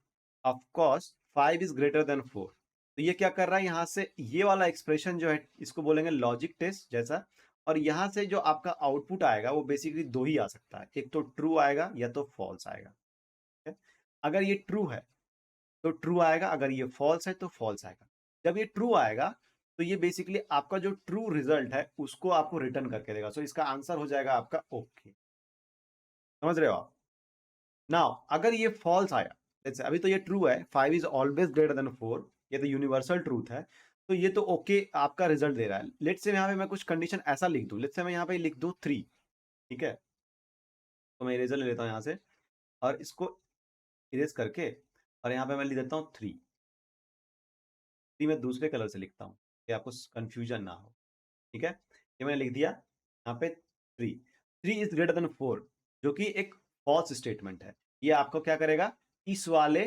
A: of course 5 is greater than 4। तो ये क्या कर रहा है? यहाँ से ये वाला एक्सप्रेशन जो है इसको बोलेंगे लॉजिक टेस्ट जैसा, और यहाँ से जो आपका आउटपुट आएगा वो बेसिकली दो ही आ सकता है, एक तो ट्रू आएगा या तो फॉल्स आएगा, ठीक है? अगर ये ट्रू है तो ट्रू आएगा, अगर ये फॉल्स है तो फॉल्स आएगा। जब ये ट्रू आएगा तो ये बेसिकली आपका जो ट्रू रिजल्ट है उसको आपको रिटर्न करके देगा। सो इसका आंसर हो जाएगा आपका ओके। समझ रहे हो आप? नाउ अगर ये फॉल्स आया, जैसे अभी तो ये ट्रू है, 5 इज ऑलवेज ग्रेटर देन 4, ये तो यूनिवर्सल ट्रूथ है, तो ये तो ओके आपका रिजल्ट दे रहा है। लेट्स से यहाँ पे मैं कुछ कंडीशन ऐसा लिख दूं, लेट्स से मैं यहाँ पे लिख दूं 3, ठीक है। तो मैं इरेजर ले लेता हूँ यहाँ से और इसको इरेज करके, और यहाँ पे मैं लिख देता हूँ 3, मैं दूसरे कलर से लिखता हूँ कि आपको कंफ्यूजन ना हो, ठीक है। ये मैंने लिख दिया यहाँ पे 3, 3 इज ग्रेटर देन 4, जो कि एक फॉल्स स्टेटमेंट है। ये आपको क्या करेगा? इस वाले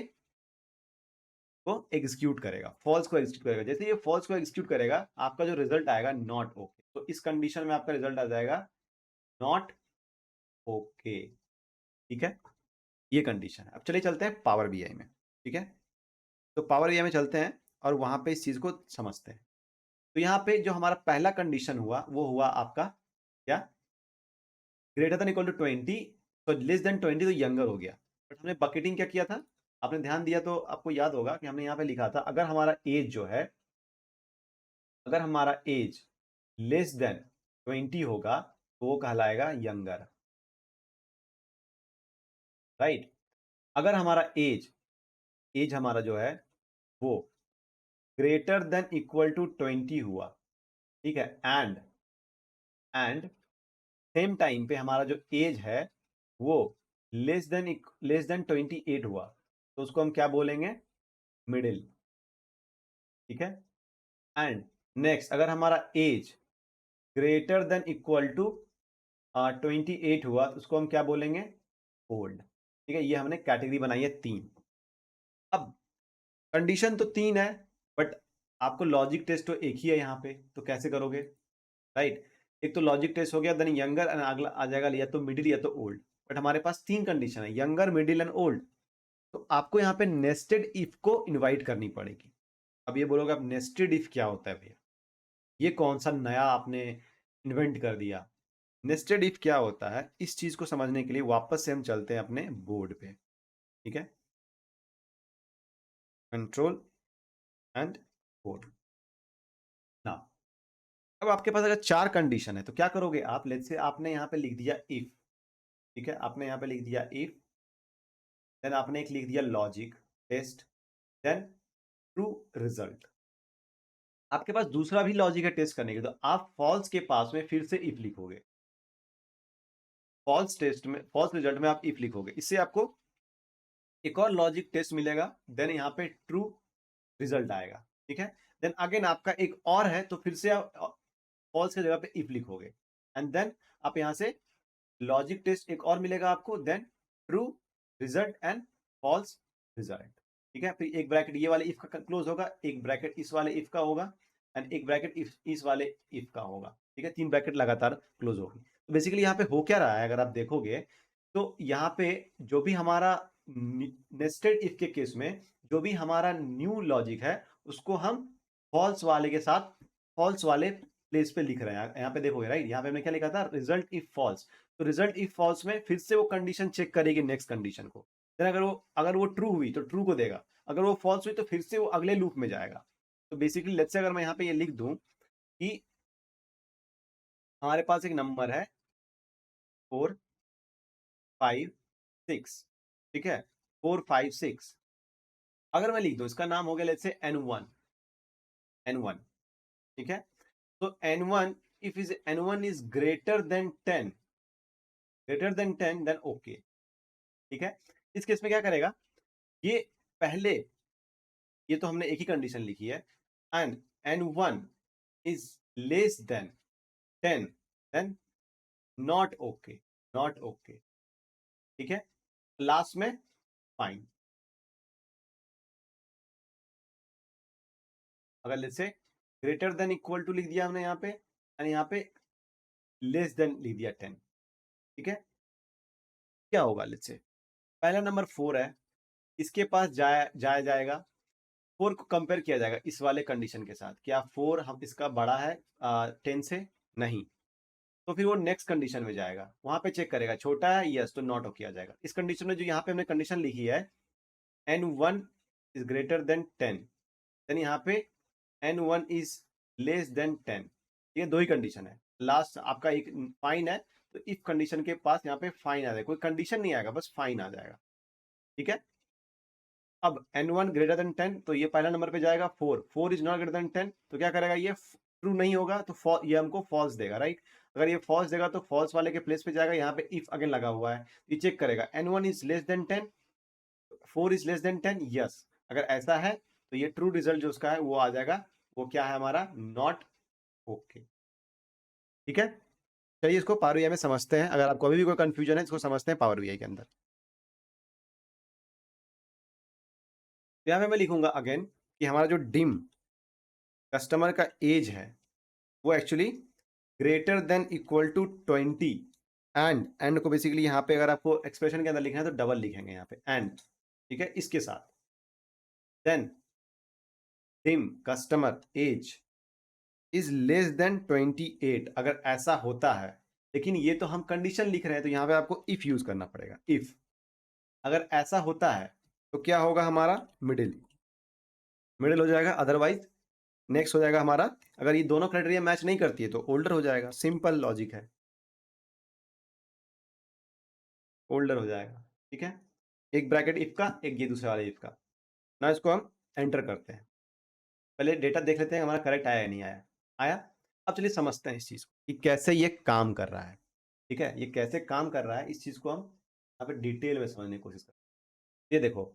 A: को एग्जीक्यूट करेगा, फॉल्स को एग्जीक्यूट करेगा। जैसे ये फॉल्स को एग्जीक्यूट करेगा आपका जो रिजल्ट आएगा नॉट ओके, तो इस कंडीशन में आपका रिजल्ट आ जाएगा नॉट ओके, ठीक है। ये कंडीशन है। अब चलिए चलते हैं पावर बीआई में, ठीक है। तो पावर बीआई में चलते हैं और वहां पे इस चीज को समझते हैं। तो यहाँ पे जो हमारा पहला कंडीशन हुआ वो हुआ आपका क्या? ग्रेटर देन इक्वल टू 20, तो लेस देन 20 तो यंगर हो गया। बट हमने बकेटिंग क्या किया था? आपने ध्यान दिया तो आपको याद होगा कि हमने यहाँ पे लिखा था अगर हमारा एज जो है, अगर हमारा एज लेस देन 20 होगा तो वो कहलाएगा यंगर, राइट। अगर हमारा एज, एज हमारा जो है वो ग्रेटर देन इक्वल टू 20 हुआ, ठीक है, एंड सेम टाइम पे हमारा जो एज है वो लेस देन 28 हुआ, तो उसको हम क्या बोलेंगे? मिडिल, ठीक है। एंड नेक्स्ट अगर हमारा age greater than equal to 28 हुआ तो उसको हम क्या बोलेंगे? ओल्ड। ठीक है, ये हमने कैटेगरी बनाई है 3। अब कंडीशन तो 3 है, बट आपको लॉजिक टेस्ट तो एक ही है यहाँ पे, तो कैसे करोगे? राइट, एक तो लॉजिक टेस्ट हो गया, देन यंगर, एंड अगला आ जाएगा या तो मिडिल या तो ओल्ड। बट हमारे पास 3 कंडीशन है, यंगर, मिडिल एंड ओल्ड। तो आपको यहाँ पे नेस्टेड इफ को इन्वाइट करनी पड़ेगी। अब ये बोलोगे, अब नेस्टेड इफ क्या होता है भैया? ये कौन सा नया आपने इन्वेंट कर दिया? नेस्टेड इफ क्या होता है, इस चीज को समझने के लिए वापस से हम चलते हैं अपने बोर्ड पे। ठीक है, कंट्रोल एंड बोर्ड। ना, अब आपके पास अगर 4 कंडीशन है तो क्या करोगे आप? लेट्स से आपने यहाँ पे लिख दिया इफ। ठीक है, आपने यहाँ पे लिख दिया इफ, देन आपने एक लिख दिया logic test, then true result. आपके पास दूसरा भी लॉजिक है टेस्ट करने के, तो आप फॉल्स के पास में फिर से इफ लिखोगे। फॉल्स टेस्ट में, फॉल्स रिजल्ट में आप इफ लिखोगे, इससे आपको एक और लॉजिक टेस्ट मिलेगा, देन यहाँ पे ट्रू रिजल्ट आएगा। ठीक है, देन अगेन आपका एक और है, तो फिर से आप फॉल्स की जगह पे इफ लिखोगे, एंड देन आप यहाँ से लॉजिक टेस्ट एक और मिलेगा आपको, then true result and false result. ठीक है, फिर एक ब्रैकेट ये वाले इफ का क्लोज होगा, एक ब्रैकेट इस वाले इफ का होगा, एंड एक ब्रैकेट इस वाले इफ का होगा। ठीक है, 3 ब्रैकेट लगातार क्लोज होगी। तो बेसिकली यहाँ पे हो क्या रहा है, अगर आप देखोगे तो यहाँ पे जो भी हमारा नेस्टेड इफ के केस में जो भी हमारा न्यू लॉजिक है, उसको हम फॉल्स वाले के साथ फॉल्स वाले प्लेस पे लिख रहे हैं। यहाँ पे देखोगे, राइट, यहाँ पे हमने क्या लिखा था? Result if false. तो रिजल्ट इफ फॉल्स में फिर से वो कंडीशन चेक करेगी नेक्स्ट कंडीशन को, देन अगर वो ट्रू हुई तो ट्रू को देगा, अगर वो फॉल्स हुई तो फिर से वो अगले लूप में जाएगा। तो बेसिकली लेट्स से अगर मैं यहाँ पे ये लिख दूं कि हमारे पास एक नंबर है 456। ठीक है, 456 अगर मैं लिख दूं, इसका नाम हो गया लेट्स से N1। N1, ठीक है, तो N1, if is N1 is greater than 10, then okay। ठीक है, इस केस में क्या करेगा ये? पहले ये तो हमने एक ही कंडीशन लिखी है, and N1 is less than 10, then not okay, not okay। ठीक है, लास्ट में फाइन। अगर let's say greater than equal to लिख दिया हमने यहाँ पे, एंड यहाँ पे लेस देन लिख दिया 10। ठीक है, क्या होगा? लेट्स से पहला नंबर 4 है, इसके पास जाएगा, 4 को कंपेयर किया जाएगा इस वाले कंडीशन के साथ। क्या 4 हम इसका बड़ा है 10 से? नहीं। तो फिर वो नेक्स्ट कंडीशन में जाएगा, वहां पे चेक करेगा, छोटा है यस, तो नॉट किया जाएगा। इस कंडीशन में जो यहाँ पे हमने कंडीशन लिखी है N1 is greater then 10, then यहाँ पे N1 इज लेस देन 10। ये दो ही कंडीशन है, लास्ट आपका एक फाइन है, तो इफ कंडीशन के पास यहाँ पे फाइन आ जाएगा, कोई कंडीशन नहीं आएगा, बस फाइन आ जाएगा। ठीक है, अब N1 ग्रेटर देन 10, तो ये पहला नंबर पे जाएगा 4 इज नॉट ग्रेटर देन 10, तो क्या करेगा ये? ट्रू नहीं होगा, तो ये हमको फॉल्स देगा, राइट। अगर ये फॉल्स देगा तो फॉल्स वाले के प्लेस पे जाएगा, यहाँ पे इफ अगेन लगा हुआ है, ये चेक करेगा N1 is less then 10, 4 is less then 10, yes. अगर ऐसा है तो ये ट्रू रिजल्ट जो उसका है वो आ जाएगा, वो क्या है हमारा? Not okay. ठीक है, चलिए इसको पावर बीआई में समझते हैं। अगर आपको अभी भी कोई कंफ्यूजन है, इसको समझते हैं पावर बीआई के अंदर। तो यहाँ पे मैं लिखूंगा अगेन कि हमारा जो डिम कस्टमर का एज है वो actually greater than equal to 20, and को बेसिकली यहाँ पे अगर आपको एक्सप्रेशन के अंदर लिखना है तो डबल लिखेंगे यहाँ पे एंड। ठीक है, इसके साथ then dim customer age is less than 28, अगर ऐसा होता है। लेकिन ये तो हम कंडीशन लिख रहे हैं, तो यहाँ पे आपको इफ यूज करना पड़ेगा। इफ अगर ऐसा होता है तो क्या होगा हमारा? मिडिल, मिडिल हो जाएगा। अदरवाइज नेक्स्ट हो जाएगा हमारा, अगर ये दोनों क्राइटेरिया मैच नहीं करती है तो ओल्डर हो जाएगा। सिंपल लॉजिक है, ओल्डर हो जाएगा। ठीक है, एक ब्रैकेट इफ का, एक ये दूसरे वाले इफ का। ना इसको हम एंटर करते हैं, पहले डेटा देख लेते हैं हमारा करेक्ट आया या नहीं आया। आया। अब चलिए समझते हैं इस चीज को कि कैसे ये काम कर रहा है। ठीक है, ये कैसे काम कर रहा है, इस चीज को हम यहाँ पे डिटेल में समझने की कोशिश करते हैं। ये देखो,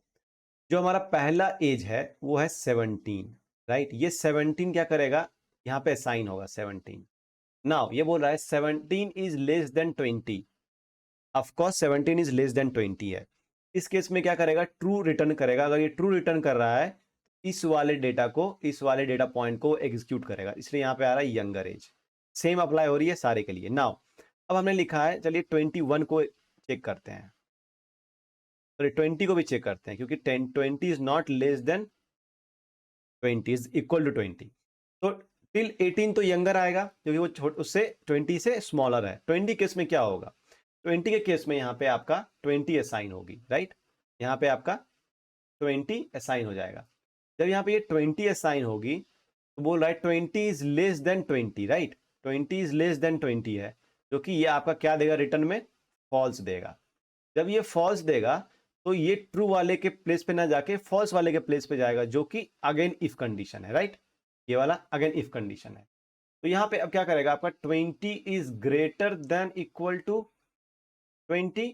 A: जो हमारा पहला एज है वो है 17, राइट। ये 17 क्या करेगा? यहाँ पे साइन होगा 17। नाउ ये बोल रहा है 17 is less than 20। Of course 17 is less than 20 है। इस केस में क्या करेगा, ट्रू रिटर्न करेगा। अगर ये ट्रू रिटर्न कर रहा है, इस वाले डेटा को, इस वाले डेटा पॉइंट को एग्जीक्यूट करेगा, इसलिए यहाँ पे आ रहा है यंगर एज। सेम अप्लाई हो रही है सारे के लिए। नाउ अब हमने लिखा है, चलिए 21 को चेक करते हैं, चलिए 20 को भी चेक करते हैं, क्योंकि 20 is not less than 20 is equal to 20। तो टिल 18 तो यंगर आएगा, क्योंकि वो उससे 20 से स्मॉलर है। 20 केस में क्या होगा, 20 के केस में यहाँ पे आपका 20 असाइन होगी, राइट। यहाँ पे आपका 20 असाइन हो जाएगा। जब यहाँ पे ये 20 असाइन होगी, तो बोल रहा है 20 is less than 20, right. 20 is less than 20 है, जो कि ये आपका क्या देगा रिटर्न में, फॉल्स देगा। जब ये फॉल्स देगा, तो ये ट्रू वाले के प्लेस पे ना जाके फॉल्स वाले के प्लेस पे जाएगा, जो कि अगेन इफ कंडीशन है, राइट। ये वाला अगेन इफ कंडीशन है। तो यहाँ पे अब क्या करेगा, आपका 20 is greater than equal to 20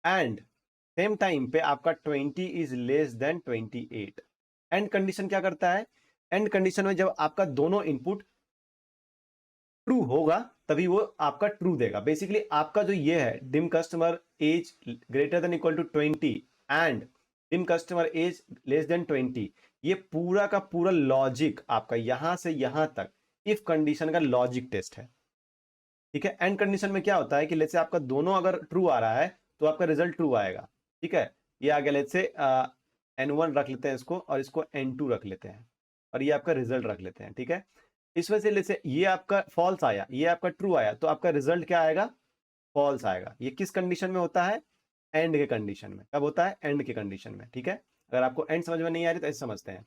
A: and same time पे आपका 20 is less than 28। And condition क्या करता है, एंड कंडीशन में जब आपका दोनों इनपुट ट्रू होगा, तभी वो आपका ट्रू देगा। बेसिकली आपका जो ये है, dim customer age greater than equal to 20 and dim customer age less than 20, ये पूरा का पूरा लॉजिक आपका यहां से यहां तक इफ कंडीशन का लॉजिक टेस्ट है, ठीक है। एंड कंडीशन में क्या होता है कि लेट्स से आपका दोनों अगर ट्रू आ रहा है, तो आपका रिजल्ट ट्रू आएगा, ठीक है। ये आ गया, लेट्स से N1 रख लेते हैं इसको, और इसको N2 रख लेते हैं, और ये आपका रिजल्ट रख लेते हैं, ठीक है। इस वजह से लेट्स से ये आपका फॉल्स आया, ये आपका ट्रू आया, तो आपका रिजल्ट क्या आएगा, फॉल्स आएगा। ये किस कंडीशन में होता है, एंड के कंडीशन में। कब होता है, एंड के कंडीशन में, ठीक है। अगर आपको एंड समझ में नहीं आ रही तो ऐसे समझते हैं।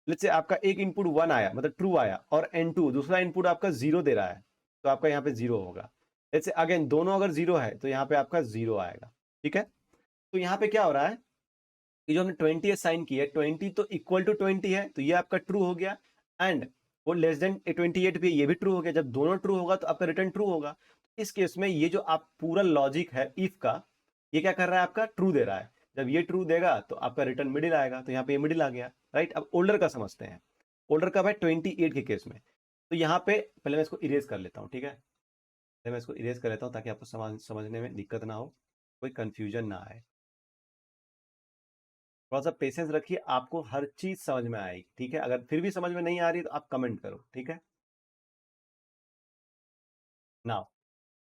A: लेट्स से आपका एक इनपुट 1 आया, मतलब ट्रू आया, और N2 दूसरा इनपुट आपका 0 दे रहा है, तो आपका यहाँ पे 0 होगा। लेट्स से अगेन दोनों अगर 0 है, तो यहाँ पे आपका 0 आएगा, ठीक है। तो यहाँ पे क्या हो रहा है कि जो हमने 20 असाइन की है, 20 तो इक्वल टू 20 है, तो ये आपका ट्रू हो गया। एंड वो लेस देन 28 भी, ये भी ट्रू हो गया। जब दोनों ट्रू होगा, तो आपका रिटर्न ट्रू होगा। इस केस में ये जो आप पूरा लॉजिक है इफ का, ये क्या कर रहा है, आपका ट्रू दे रहा है। जब ये ट्रू देगा, तो आपका रिटर्न मिडिल आएगा, तो यहाँ पे ये मिडिल आ गया, राइट। अब ओल्डर का समझते हैं। ओल्डर कब है, 28 के केस में। तो यहाँ पे पहले मैं इसको इरेज कर लेता हूँ, ठीक है। पहले मैं इसको इरेज कर लेता हूँ, ताकि आपको समझने में दिक्कत ना हो, कोई कंफ्यूजन ना आए। थोड़ा सा पेशेंस रखिए, आपको हर चीज समझ में आएगी, ठीक है। अगर फिर भी समझ में नहीं आ रही, तो आप कमेंट करो, ठीक है। नाउ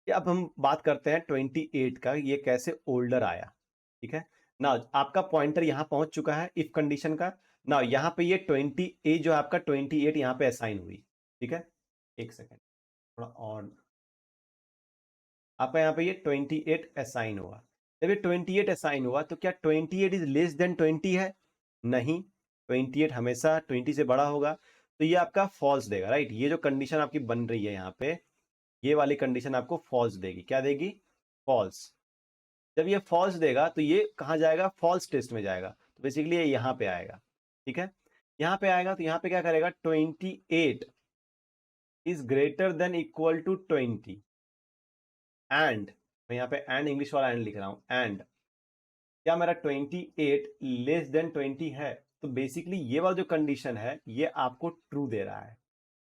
A: अब हम बात करते हैं 28 का, ये कैसे ओल्डर आया, ठीक है। नाउ आपका पॉइंटर यहाँ पहुंच चुका है इफ कंडीशन का। नाउ यहाँ पे ये 28 जो आपका 28 यहाँ पे असाइन हुई, ठीक है। एक सेकेंड, थोड़ा और, आपका यहाँ पे ये 28 असाइन हुआ। जब ये 28 असाइन हुआ, तो क्या 28 इज लेस देन 20 है, नहीं। 28 हमेशा 20 से बड़ा होगा, तो ये आपका फॉल्स देगा, राइट। ये जो कंडीशन आपकी बन रही है यहाँ पे, ये वाली कंडीशन आपको फॉल्स देगी। क्या देगी, फॉल्स। जब ये फॉल्स देगा, तो ये कहाँ जाएगा, फॉल्स टेस्ट में जाएगा। तो बेसिकली ये यहाँ पे आएगा, ठीक है। यहाँ पे आएगा, तो यहाँ पे क्या करेगा, 28 is greater than equal to 20 and, मैं यहाँ पे एंड इंग्लिश वाला एंड लिख रहा हूँ, एंड क्या मेरा 28 लेस देन 20 है। तो बेसिकली ये वाला जो कंडीशन है, ये आपको ट्रू दे रहा है।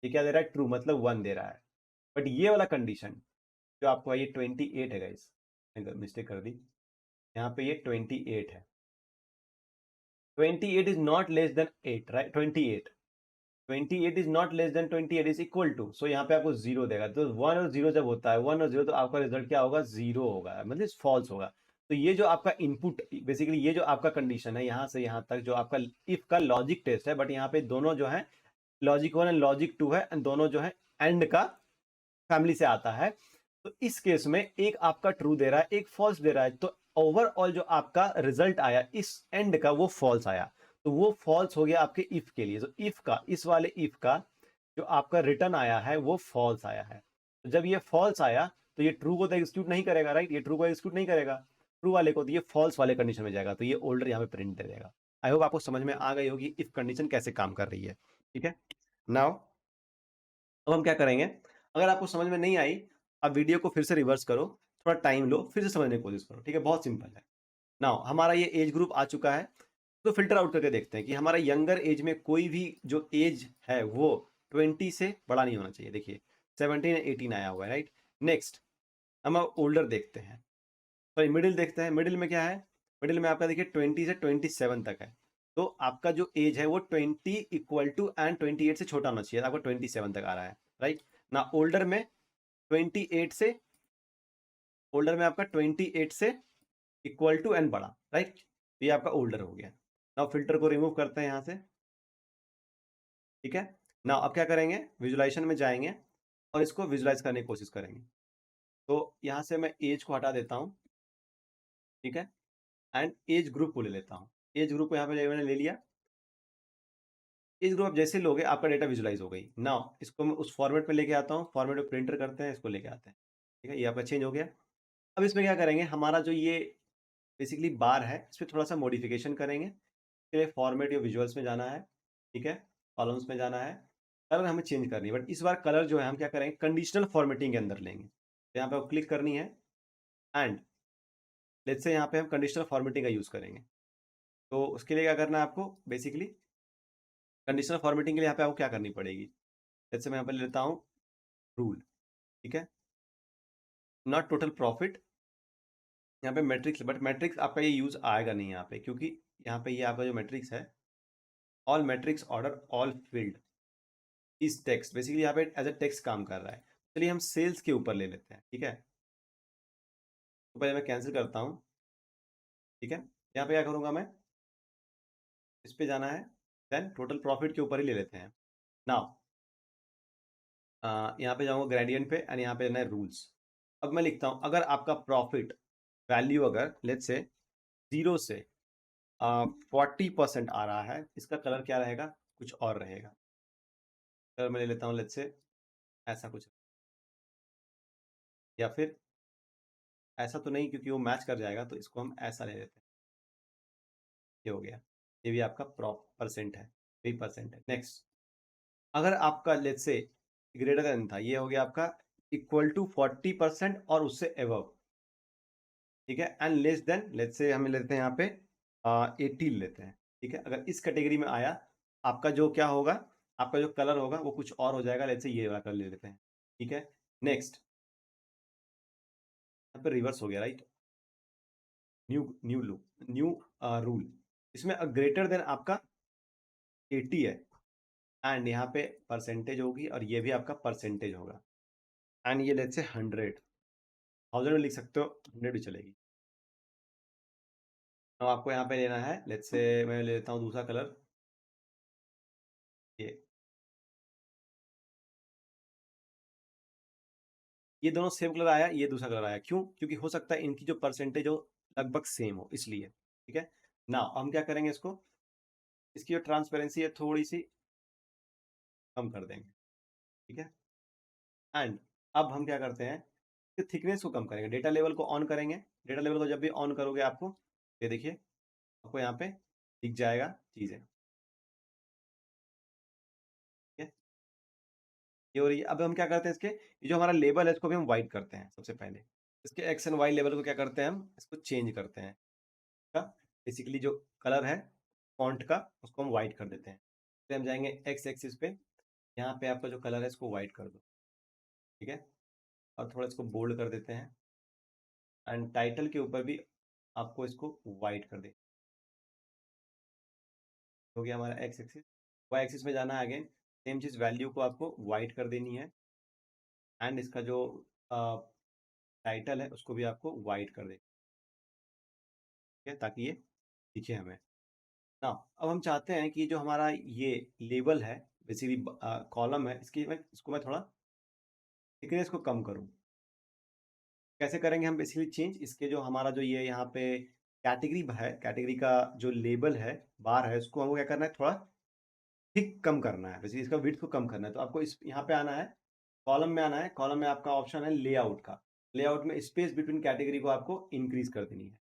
A: ये क्या दे रहा है, ट्रू मतलब 1 दे रहा है। बट ये वाला कंडीशन जो आपको है, ये 28 है गाइस, मिस्टेक कर दी, यहाँ पे ये 28 है। 28 is not less than 8, right. 28 is not less than 28 is equal to, so यहाँ पे आपको 0 देगा। तो 1 और 0 जब होता है, 1 और 0, तो आपका रिजल्ट क्या होगा, 0 होगा, मतलब फॉल्स होगा। तो ये जो आपका इनपुट, बेसिकली ये जो आपका कंडीशन है, यहाँ से यहाँ तक जो आपका इफ का लॉजिक टेस्ट है, बट यहाँ पे दोनों जो है लॉजिक 1 एंड लॉजिक 2 है, एंड दोनों जो है एंड का फैमिली से आता है। तो इस केस में एक आपका ट्रू दे रहा है, एक फॉल्स दे रहा है। तो ओवरऑल जो आपका रिजल्ट आया इस एंड का, वो फॉल्स आया। तो वो फॉल्स हो गया आपके इफ के लिए। तो इफ का, इस वाले इफ का जो आपका रिटर्न आया है, वो फॉल्स आया है। तो जब ये फॉल्स आया, तो ये ट्रू को तो एग्जीक्यूट नहीं करेगा, राइट। ये ट्रू को एग्जीक्यूट नहीं करेगा, ट्रू वाले को, तो ये फॉल्स वाले कंडीशन में जाएगा। तो ये ओल्डर यहाँ पे प्रिंट दे देगा। आई होप आपको समझ में आ गई होगी इफ कंडीशन कैसे काम कर रही है, ठीक है। नाउ अब हम क्या करेंगे, अगर आपको समझ में नहीं आई, आप वीडियो को फिर से रिवर्स करो, थोड़ा टाइम लो, फिर से समझने की कोशिश करो, ठीक है। बहुत सिंपल है। नाउ हमारा ये एज ग्रुप आ चुका है, तो फिल्टर आउट करके देखते हैं कि हमारा यंगर एज में कोई भी जो एज है, वो 20 से बड़ा नहीं होना चाहिए। देखिए 17 या 18 आया हुआ है, राइट। नेक्स्ट हम ओल्डर देखते हैं, सॉरी मिडिल देखते हैं। मिडिल में क्या है, मिडिल में आपका देखिए 20 से 27 तक है। तो आपका जो एज है वो 20 इक्वल टू एंड 28 से छोटा होना चाहिए, आपका 27 तक आ रहा है, राइट ना। ओल्डर में 28 से, ओल्डर में आपका 28 से इक्वल टू एन बड़ा, राइट। ये आपका ओल्डर हो गया। नाउ फिल्टर को रिमूव करते हैं यहाँ से, ठीक है। नाउ अब क्या करेंगे, विजुलाइजेशन में जाएंगे और इसको विजुलाइज करने की कोशिश करेंगे। तो यहाँ से मैं एज को हटा देता हूँ, ठीक है, एंड एज ग्रुप को ले लेता हूँ। एज ग्रुप को यहाँ पे मैंने ले लिया। एज ग्रुप जैसे लोगे आपका डेटा विजुलाइज हो गई। नाउ इसको मैं उस फॉर्मेट में लेके आता हूँ, फॉर्मेट में प्रिंटर करते हैं, इसको लेके आते हैं, ठीक है। ये आपका चेंज हो गया। अब इसमें क्या करेंगे, हमारा जो ये बेसिकली बार है इस पर थोड़ा सा मॉडिफिकेशन करेंगे। फिर फॉर्मेट या विजुअल्स में जाना है, ठीक है, कॉलम्स में जाना है, कलर हमें चेंज करनी है। बट इस बार कलर जो है हम क्या करेंगे, कंडीशनल फॉर्मेटिंग के अंदर लेंगे। तो यहाँ पे क्लिक करनी है एंड लेट्स से यहाँ पे हम कंडीशनल फॉर्मेटिंग का यूज़ करेंगे। तो उसके लिए क्या करना है आपको, बेसिकली कंडीशनल फॉर्मेटिंग के लिए यहाँ पे आपको क्या करनी पड़ेगी। लेट्स से मैं यहाँ पे ले लेता हूँ रूल, ठीक है, नॉट टोटल प्रॉफिट। यहाँ पे मैट्रिक्स, बट मैट्रिक्स आपका ये यूज़ आएगा नहीं यहाँ पे, क्योंकि यहाँ पे ये आपका जो मैट्रिक्स है, all matrix order all field इस टेक्स्ट, बेसिकली यहाँ पे एज अ टेक्स्ट काम कर रहा है। चलिए हम सेल्स के ऊपर ले लेते हैं, ठीक है। तो पहले मैं कैंसिल करता हूँ, ठीक है। यहाँ पे क्या करूँगा मैं, इस पे जाना है, देन टोटल प्रॉफिट के ऊपर ही ले लेते हैं। नाउ यहाँ पे जाऊँगा ग्रेडियंट पे एंड यहाँ पे लेना है रूल्स। अब मैं लिखता हूँ, अगर आपका प्रॉफिट वैल्यू अगर लेट्स से 0 से 40% आ रहा है, इसका कलर क्या रहेगा, कुछ और रहेगा। कलर मैं ले लेता हूँ लेट्स से ऐसा कुछ, या फिर ऐसा तो नहीं क्योंकि वो मैच कर जाएगा, तो इसको हम ऐसा ले लेते हैं। ये हो गया, ये भी आपका परसेंट है, 3% है। नेक्स्ट, अगर आपका लेट्स से ग्रेटर देन था, ये हो गया आपका इक्वल टू 40% और उससे एबव, ठीक है, and less then let's say हम लेते हैं यहाँ पे 80 लेते हैं, ठीक है। अगर इस कैटेगरी में आया, आपका जो क्या होगा, आपका जो कलर होगा वो कुछ और हो जाएगा। लेट्स से ये वाला कलर ले लेते हैं, ठीक है। नेक्स्ट, यहाँ पे रिवर्स हो गया, राइट। न्यू न्यू लू न्यू रूल, इसमें ग्रेटर देन आपका 80 है एंड यहाँ पे परसेंटेज होगी और ये भी आपका परसेंटेज होगा एंड ये लेट्स से 100 में लिख सकते हो, 100 भी चलेगी। तो आपको यहाँ पे लेना है, लेट्स से मैं ले लेता हूँ दूसरा कलर, ये दोनों सेम कलर आया, ये दूसरा कलर आया, क्यों, क्योंकि हो सकता है इनकी जो परसेंटेज हो लगभग सेम हो, इसलिए, ठीक है ना। हम क्या करेंगे, इसको, इसकी जो ट्रांसपेरेंसी है थोड़ी सी कम कर देंगे, ठीक है। एंड अब हम क्या करते हैं, थिकनेस को कम करेंगे, डेटा लेवल को ऑन करेंगे। डेटा लेवल को जब भी ऑन करोगे आपको, ये देखिए आपको यहाँ पे दिख जाएगा चीज़ें, ठीक है। ये हो रही है। अब हम क्या करते हैं, इसके ये जो हमारा लेबल है इसको भी हम वाइट करते हैं सबसे पहले। इसके एक्स एंड वाई लेवल को क्या करते हैं, हम इसको चेंज करते हैं। का बेसिकली जो कलर है फॉन्ट का, उसको हम वाइट कर देते हैं। फिर हम जाएंगे एक्स एक्सिस पे, यहाँ पे आपका जो कलर है इसको वाइट कर दो, ठीक है, और थोड़ा इसको बोल्ड कर देते हैं एंड टाइटल के ऊपर भी आपको इसको वाइट कर दे। हो गया हमारा एक्स एक्सिस। वाई एक्सिस में जाना है, अगेन सेम चीज़, वैल्यू को आपको वाइट कर देनी है एंड इसका जो टाइटल है उसको भी आपको वाइट कर देना है, ताकि ये दिखे हमें ना। अब हम चाहते हैं कि जो हमारा ये लेबल है, बेसिकली कॉलम है, इसको मैं थोड़ा थिकनेस को कम करूँ। कैसे करेंगे हम बेसिकली चेंज, इसके जो हमारा जो ये यहाँ पे कैटेगरी है, कैटेगरी का जो लेबल है, बार है, उसको हमको क्या करना है, थोड़ा थिक कम करना है, बेसिकली इसका विड्थ को कम करना है। तो आपको इस यहाँ पे आना है, कॉलम में आना है। कॉलम में आपका ऑप्शन है लेआउट का। लेआउट में स्पेस बिटवीन कैटेगरी को आपको इंक्रीज कर देनी है,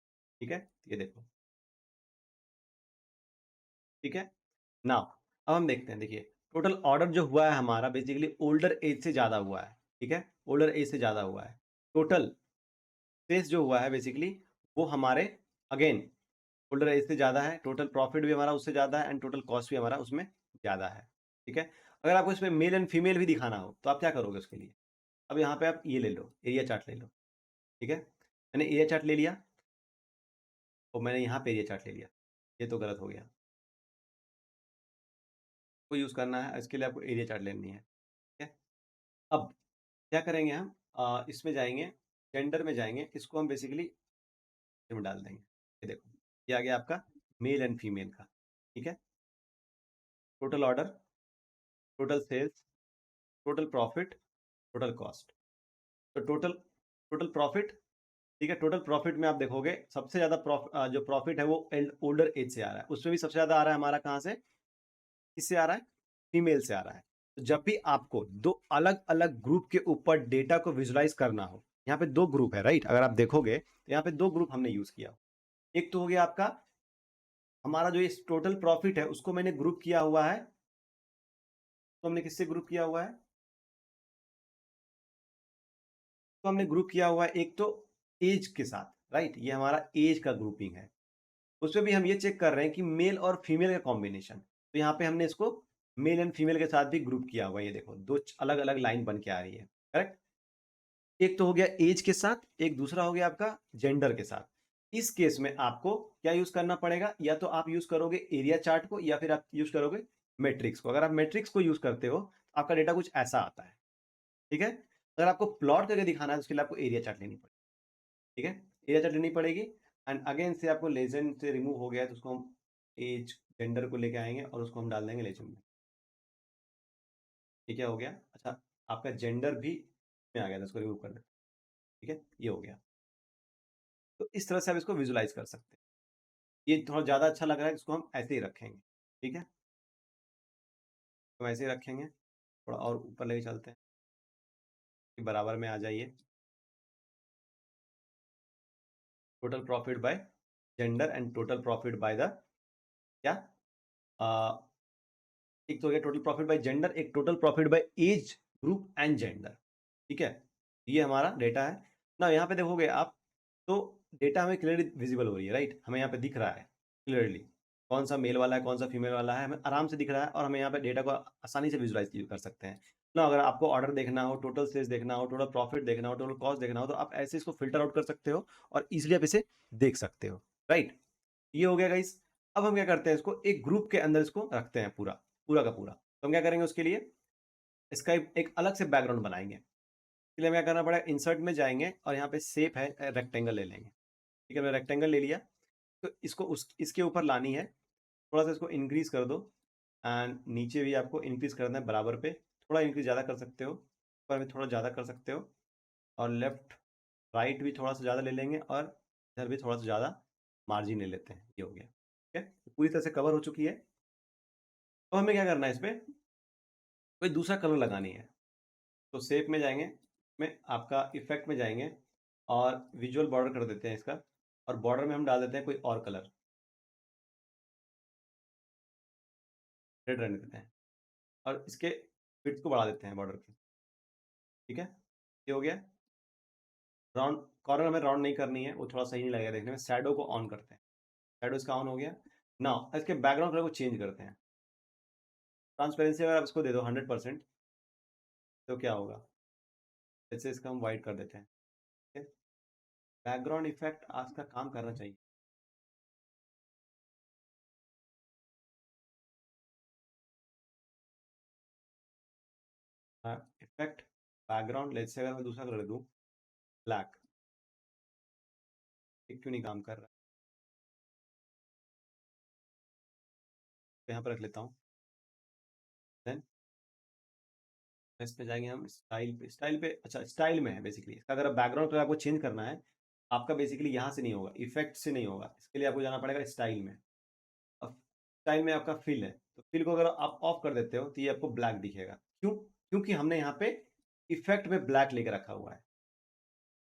A: ठीक है। ये देखो, ठीक है ना। अब हम देखते हैं, देखिए टोटल ऑर्डर जो हुआ है हमारा बेसिकली ओल्डर एज से ज़्यादा हुआ है, ठीक है, ओल्डर एज से ज़्यादा हुआ है। टोटल सेल्स जो हुआ है बेसिकली वो हमारे अगेन ओल्डर एज से ज़्यादा है। टोटल प्रॉफिट भी हमारा उससे ज़्यादा है एंड टोटल कॉस्ट भी हमारा उसमें ज़्यादा है, ठीक है। अगर आपको इसमें मेल एंड फीमेल भी दिखाना हो तो आप क्या करोगे उसके लिए, अब यहाँ पे आप ये ले लो, एरिया चार्ट ले लो, ठीक है। मैंने एरिया चार्ट ले लिया और मैंने यहाँ पे एरिया चार्ट ले लिया, ये तो गलत हो गया। को यूज़ करना है इसके लिए आपको एरिया चार्ट लेनी है, ठीक है। अब क्या करेंगे हम, इसमें जाएंगे, जेंडर में जाएंगे, इसको हम बेसिकली इसमें डाल देंगे। ये देखो, ये आ गया आपका मेल एंड फीमेल का, ठीक है। Total order, total sales, total profit, total cost. तो टोटल टोटल प्रॉफिट, ठीक है। टोटल प्रॉफिट में आप देखोगे सबसे ज्यादा जो प्रॉफिट है वो ओल्डर एज से आ रहा है, उसमें भी सबसे ज्यादा आ रहा है हमारा कहाँ से, किससे आ रहा है, फीमेल से आ रहा है। तो जब भी आपको दो अलग अलग ग्रुप के ऊपर डेटा को विजुलाइज करना हो, यहाँ पे दो ग्रुप है राइट, अगर आप देखोगे तो यहाँ पे दो ग्रुप हमने यूज किया। एक तो हो गया आपका हमारा जो इस टोटल प्रॉफिट है उसको मैंने ग्रुप किया हुआ है, तो हमने किससे ग्रुप किया हुआ है, तो हमने ग्रुप किया हुआ है एक तो एज के साथ, राइट, ये हमारा एज का ग्रुपिंग है। उसमें भी हम ये चेक कर रहे हैं कि मेल और फीमेल का कॉम्बिनेशन, तो यहाँ पे हमने इसको मेल एंड फीमेल के साथ भी ग्रुप किया हुआ है। ये देखो दो अलग अलग लाइन बन के आ रही है, करेक्ट। एक तो हो गया एज के साथ, एक दूसरा हो गया आपका जेंडर के साथ। इस केस में आपको क्या यूज करना पड़ेगा, या तो आप यूज करोगे एरिया चार्ट को या फिर आप यूज करोगे मैट्रिक्स को। अगर आप मैट्रिक्स को यूज करते हो तो आपका डेटा कुछ ऐसा आता है, ठीक है। अगर आपको प्लॉट करके दिखाना है तो उसके लिए आपको एरिया चार्ट लेनी पड़ेगी, ठीक है। एरिया चार्ट लेनी पड़ेगी। एंड अगेन से आपको लेजेंड से रिमूव हो गया है तो उसको हम एज जेंडर को लेके आएंगे और उसको हम डाल देंगे लेजेंड में। ठीक है, हो गया। अच्छा, आपका जेंडर भी में आ गया था, उसको रिमूव कर देते, ठीक है, ये हो गया। तो इस तरह से आप इसको विजुलाइज कर सकते हैं। ये थोड़ा ज़्यादा अच्छा लग रहा है, इसको हम ऐसे ही रखेंगे, ठीक है। तो ऐसे ही रखेंगे, थोड़ा और ऊपर लेके चलते हैं कि बराबर में आ जाइए। Total profit by gender and total profit by the क्या, एक तो हो गया टोटल प्रॉफिट बाय जेंडर, एक total profit bye age group and gender, ठीक है। ये हमारा डेटा है ना। यहाँ पे देखोगे आप तो डेटा हमें क्लियरली विजिबल हो रही है, राइट, हमें यहाँ पे दिख रहा है क्लियरली कौन सा मेल वाला है कौन सा फीमेल वाला है, हमें आराम से दिख रहा है और हमें यहाँ पे डेटा को आसानी से विजुलाइज कर सकते हैं ना। अगर आपको ऑर्डर देखना हो, टोटल सेल्स देखना हो, टोटल प्रॉफिट देखना हो, टोटल कॉस्ट देखना हो, तो आप ऐसे इसको फिल्टर आउट कर सकते हो और इजिली आप इसे देख सकते हो, राइट। ये हो गया गाइस। अब हम क्या करते हैं, इसको एक ग्रुप के अंदर इसको रखते हैं पूरा पूरा का पूरा। तो हम क्या करेंगे उसके लिए, इसका एक अलग से बैकग्राउंड बनाएंगे। इसके लिए हमें क्या करना पड़ेगा, इंसर्ट में जाएंगे और यहाँ पे शेप है रेक्टेंगल ले लेंगे, ठीक है। मैंने रेक्टेंगल ले लिया, तो इसको इसके ऊपर लानी है, थोड़ा सा इसको इंक्रीज कर दो एंड नीचे भी आपको इंक्रीज करना है बराबर पे, थोड़ा इंक्रीज ज़्यादा कर सकते हो, ऊपर में थोड़ा ज़्यादा कर सकते हो, और लेफ्ट राइट भी थोड़ा सा ज़्यादा ले लेंगे और इधर भी थोड़ा सा ज़्यादा मार्जिन ले लेते हैं। ये हो गया, ठीक है, तो पूरी तरह से कवर हो चुकी है। तो हमें क्या करना है, इसमें कोई दूसरा कलर लगानी है। तो शेप में जाएंगे, में आपका इफेक्ट में जाएंगे और विजुअल बॉर्डर कर देते हैं इसका, और बॉर्डर में हम डाल देते हैं कोई और कलर, रेड रहने देते हैं, और इसके विड्थ को बढ़ा देते हैं बॉर्डर की, ठीक है। ये हो गया। राउंड कॉर्नर हमें राउंड नहीं करनी है, वो थोड़ा सही नहीं लगेगा देखने में। शैडो को ऑन करते हैं, शैडो इसका ऑन हो गया। नाउ इसके बैकग्राउंड कलर को चेंज करते हैं। ट्रांसपेरेंसी अगर आप इसको दे दो 100%, तो क्या होगा, जैसे इसका हम वाइट कर देते हैं, ठीक है। बैकग्राउंड इफेक्ट आज का काम करना चाहिए। इफेक्ट बैकग्राउंड, लेट्स से अगर मैं दूसरा कलर दूं ब्लैक, ये क्यों नहीं काम कर रहा है, तो यहाँ पर रख लेता हूँ। देन इस पे जाएंगे हम स्टाइल पे, स्टाइल पे, अच्छा स्टाइल में है बेसिकली इसका। अगर बैकग्राउंड कलर आपको चेंज करना है, आपका बेसिकली यहाँ से नहीं होगा, इफेक्ट से नहीं होगा, इसके लिए आपको जाना पड़ेगा स्टाइल में। अब स्टाइल में आपका फिल है, तो फिल को अगर आप ऑफ कर देते हो तो ये आपको ब्लैक दिखेगा। क्यों, क्योंकि हमने यहाँ पे इफेक्ट में ब्लैक लेके रखा हुआ है,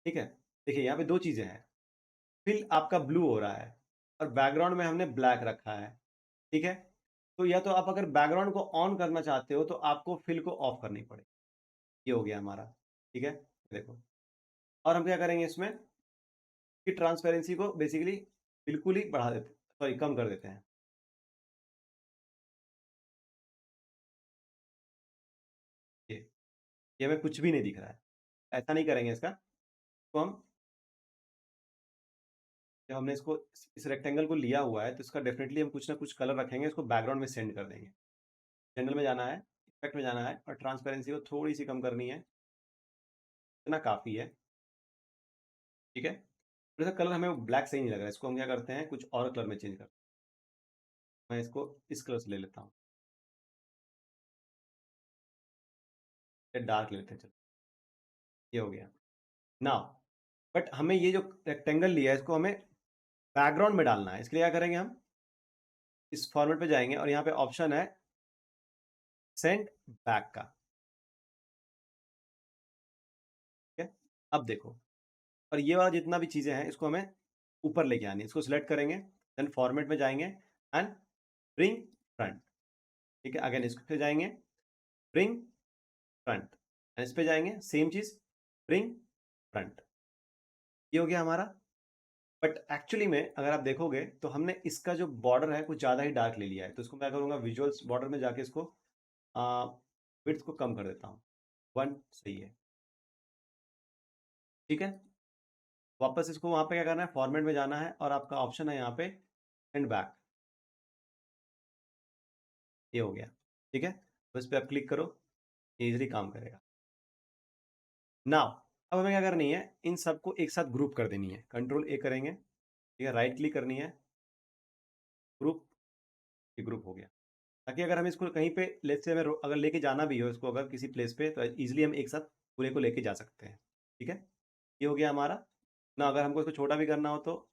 A: ठीक है। देखिए यहाँ पे दो चीजें हैं, फिल आपका ब्लू हो रहा है और बैकग्राउंड में हमने ब्लैक रखा है, ठीक है। तो या तो आप अगर बैकग्राउंड को ऑन करना चाहते हो तो आपको फिल को ऑफ करनी पड़ेगी। ये हो गया हमारा, ठीक है। देखो, और हम क्या करेंगे इसमें कि ट्रांसपेरेंसी को बेसिकली बिल्कुल ही बढ़ा देते, सॉरी कम कर देते हैं। ये ये हमें कुछ भी नहीं दिख रहा है, ऐसा नहीं करेंगे इसका, तो हम जब हमने इसको इस रेक्टेंगल को लिया हुआ है तो इसका डेफिनेटली हम कुछ ना कुछ कलर रखेंगे, इसको बैकग्राउंड में सेंड कर देंगे। जनरल में जाना है, इफेक्ट में जाना है और ट्रांसपेरेंसी को थोड़ी सी कम करनी है, इतना काफ़ी है, ठीक है। थोड़ा सा कलर हमें ब्लैक सही नहीं लग रहा है, इसको हम क्या करते हैं कुछ और कलर में चेंज करते हैं। मैं इसको इस कलर से ले लेता हूँ, डार्क ले लेते हैं, चलो ये हो गया। नाउ बट हमें ये जो रेक्टेंगल लिया है इसको हमें बैकग्राउंड में डालना है, इसके लिए क्या करेंगे हम इस फॉर्मेट पे जाएंगे और यहाँ पे ऑप्शन है सेंड बैक का, ठीक है। अब देखो, और ये वाला जितना भी चीज़ें हैं इसको हमें ऊपर लेके आनी है, इसको सिलेक्ट करेंगे, देन फॉर्मेट में जाएंगे एंड ब्रिंग फ्रंट, ठीक है। अगेन इस पे जाएंगे ब्रिंग फ्रंट, एंड इस पे जाएंगे सेम चीज़ ब्रिंग फ्रंट, ये हो गया हमारा। बट एक्चुअली में अगर आप देखोगे तो हमने इसका जो बॉर्डर है कुछ ज़्यादा ही डार्क ले लिया है, तो इसको मैं करूँगा विजुअल्स बॉर्डर में जाके इसको विड्थ को कम कर देता हूँ, 1 सही है, ठीक है। वापस इसको वहाँ पे क्या करना है, फॉर्मेट में जाना है और आपका ऑप्शन है यहाँ पे सेंड बैक, ये हो गया, ठीक है। तो इस पर आप क्लिक करो, इजीली काम करेगा। नाउ अब हमें क्या करनी है, इन सबको एक साथ ग्रुप कर देनी है, कंट्रोल ए करेंगे, ठीक है, राइट क्लिक करनी है, ग्रुप, ये ग्रुप हो गया। ताकि अगर हम इसको कहीं पे लेट्स से हमें अगर लेके जाना भी हो इसको अगर किसी प्लेस पे तो इजीली हम एक साथ पूरे को लेके जा सकते हैं, ठीक है। ये हो गया हमारा ना। अगर हमको इसको छोटा भी करना हो तो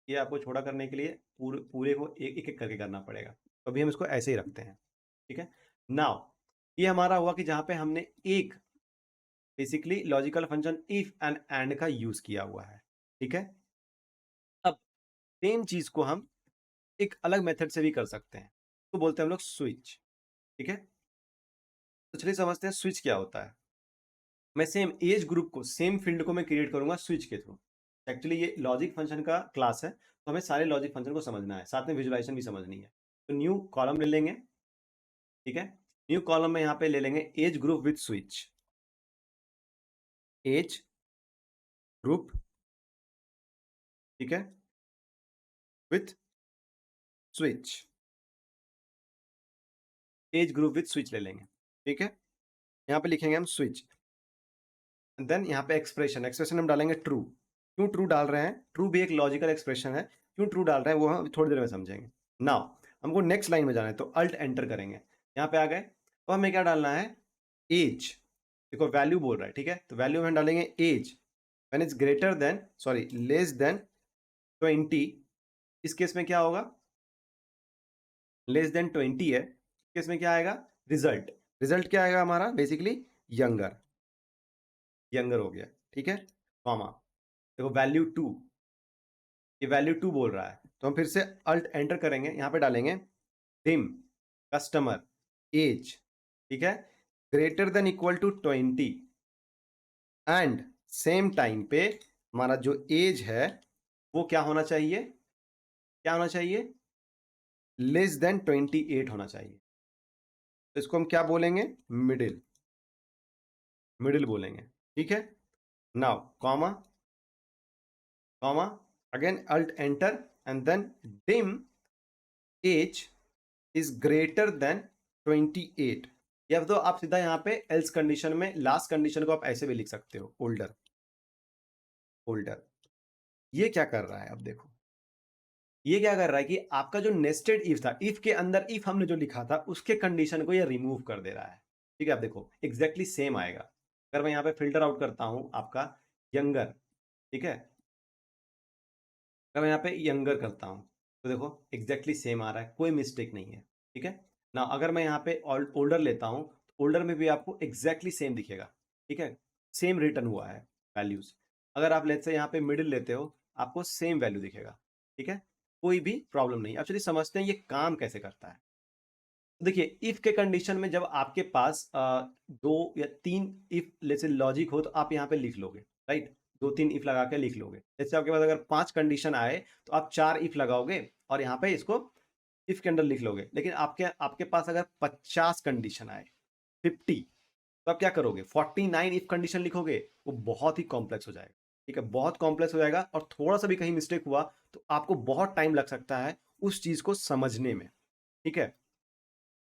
A: ये आपको छोटा करने के लिए पूरे पूरे को एक एक करके करना पड़ेगा, तो अभी हम इसको ऐसे ही रखते हैं, ठीक है। नाउ ये हमारा हुआ कि जहाँ पे हमने एक basically logical function if and का यूज किया हुआ है, ठीक है। अब सेम चीज को हम एक अलग मेथड से भी कर सकते हैं, तो बोलते हैं हम लोग स्विच, ठीक है। तो चलिए समझते हैं स्विच क्या होता है। मैं सेम एज ग्रुप को सेम फील्ड को मैं क्रिएट करूंगा स्विच के थ्रू। एक्चुअली ये लॉजिक फंक्शन का क्लास है, तो हमें सारे लॉजिक फंक्शन को समझना है, साथ में विजुलाइजेशन भी समझनी है। तो न्यू कॉलम ले लेंगे, ठीक है। न्यू कॉलम में यहाँ पे ले लेंगे age group with switch, age group, ठीक है, with switch, age group with switch ले लेंगे, ठीक है। यहाँ पे लिखेंगे हम स्विच, देन यहाँ पे एक्सप्रेशन, एक्सप्रेशन हम डालेंगे ट्रू। क्यों ट्रू डाल रहे हैं, ट्रू भी एक लॉजिकल एक्सप्रेशन है, क्यों ट्रू डाल रहे हैं वो हम थोड़ी देर में समझेंगे। नाउ हमको नेक्स्ट लाइन में जाना है तो अल्ट एंटर करेंगे, यहाँ पे आ गए। तो हमें क्या डालना है, एज, देखो वैल्यू बोल रहा है, ठीक है। तो वैल्यू में डालेंगे age when is greater than sorry less than 20। इस केस में क्या होगा, लेस देन 20 है, इस केस में क्या आएगा, रिजल्ट, रिजल्ट क्या आएगा हमारा बेसिकली यंगर, यंगर हो गया, ठीक है। कॉमा, देखो वैल्यू 2, ये वैल्यू 2 बोल रहा है, तो हम फिर से अल्ट एंटर करेंगे, यहाँ पे डालेंगे डिम कस्टमर एज, ठीक है, greater than equal to 20 and same time पे हमारा जो एज है वो क्या होना चाहिए, क्या होना चाहिए, लेस देन 28 होना चाहिए। तो इसको हम क्या बोलेंगे, मिडिल, मिडिल बोलेंगे, ठीक है। Now comma, comma, again alt enter and then dim age is greater than 28, या तो आप सीधा यहाँ पे एल्स कंडीशन में लास्ट कंडीशन को आप ऐसे भी लिख सकते हो, ओल्डर, ओल्डर। ये क्या कर रहा है, अब देखो ये क्या कर रहा है कि आपका जो नेस्टेड इफ था, इफ के अंदर इफ हमने जो लिखा था उसके कंडीशन को ये रिमूव कर दे रहा है, ठीक है। आप देखो एग्जैक्टली सेम आएगा। अगर मैं यहाँ पे फिल्टर आउट करता हूँ आपका यंगर, ठीक है, अगर मैं यहाँ पे यंगर करता हूँ तो देखो एग्जैक्टली सेम आ रहा है, कोई मिस्टेक नहीं है, ठीक है ना। अगर मैं यहाँ पे ओल्डर लेता हूँ तो ओल्डर में भी आपको एग्जैक्टली सेम दिखेगा, ठीक है, सेम रिटर्न हुआ है वैल्यूज। अगर आप लेट्स से यहाँ पे मिडिल लेते हो आपको सेम वैल्यू दिखेगा, ठीक है, कोई भी प्रॉब्लम नहीं। एक्चुअली समझते हैं ये काम कैसे करता है। देखिए इफ के कंडीशन में जब आपके पास 2 या 3 इफ जैसे लॉजिक हो तो आप यहाँ पे लिख लोगे, राइट, 2-3 इफ लगा के लिख लोगे। जैसे आपके पास अगर 5 कंडीशन आए तो आप 4 इफ लगाओगे और यहाँ पे इसको इफ के अंदर लिख लोगे। लेकिन आपके आपके पास अगर 50 कंडीशन आए, 50, तो आप क्या करोगे, 49 इफ कंडीशन लिखोगे, वो बहुत ही कॉम्प्लेक्स हो जाएगा, ठीक है, बहुत कॉम्प्लेक्स हो जाएगा, और थोड़ा सा भी कहीं मिस्टेक हुआ तो आपको बहुत टाइम लग सकता है उस चीज को समझने में, ठीक है।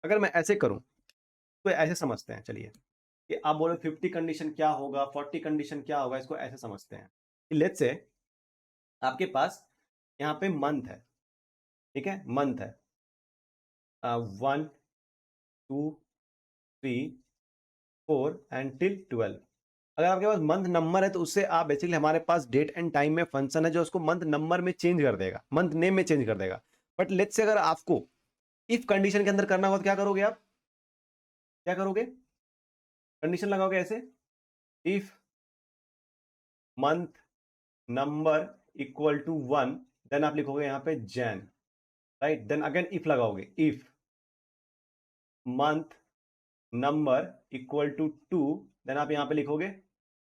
A: अगर मैं ऐसे करूं तो ऐसे समझते हैं, चलिए, कि आप बोलो 50 कंडीशन क्या होगा, 40 कंडीशन क्या होगा, इसको ऐसे समझते हैं। लेट्स से आपके पास यहाँ पे मंथ है, ठीक है, मंथ है 1 2 3 4 एंड टिल 12। अगर आपके पास मंथ नंबर है तो उससे आप बेसिकली, हमारे पास डेट एंड टाइम में फंक्शन है जो उसको मंथ नंबर में चेंज कर देगा, मंथ नेम में चेंज कर देगा। बट लेट्स से अगर आपको इफ कंडीशन के अंदर करना होगा तो क्या करोगे आप, क्या करोगे, कंडीशन लगाओगे ऐसे, if month number equal to 1, then आप लिखोगे यहाँ पे Jan, right, then again if लगाओगे, if month number equal to 2, then आप यहाँ पे लिखोगे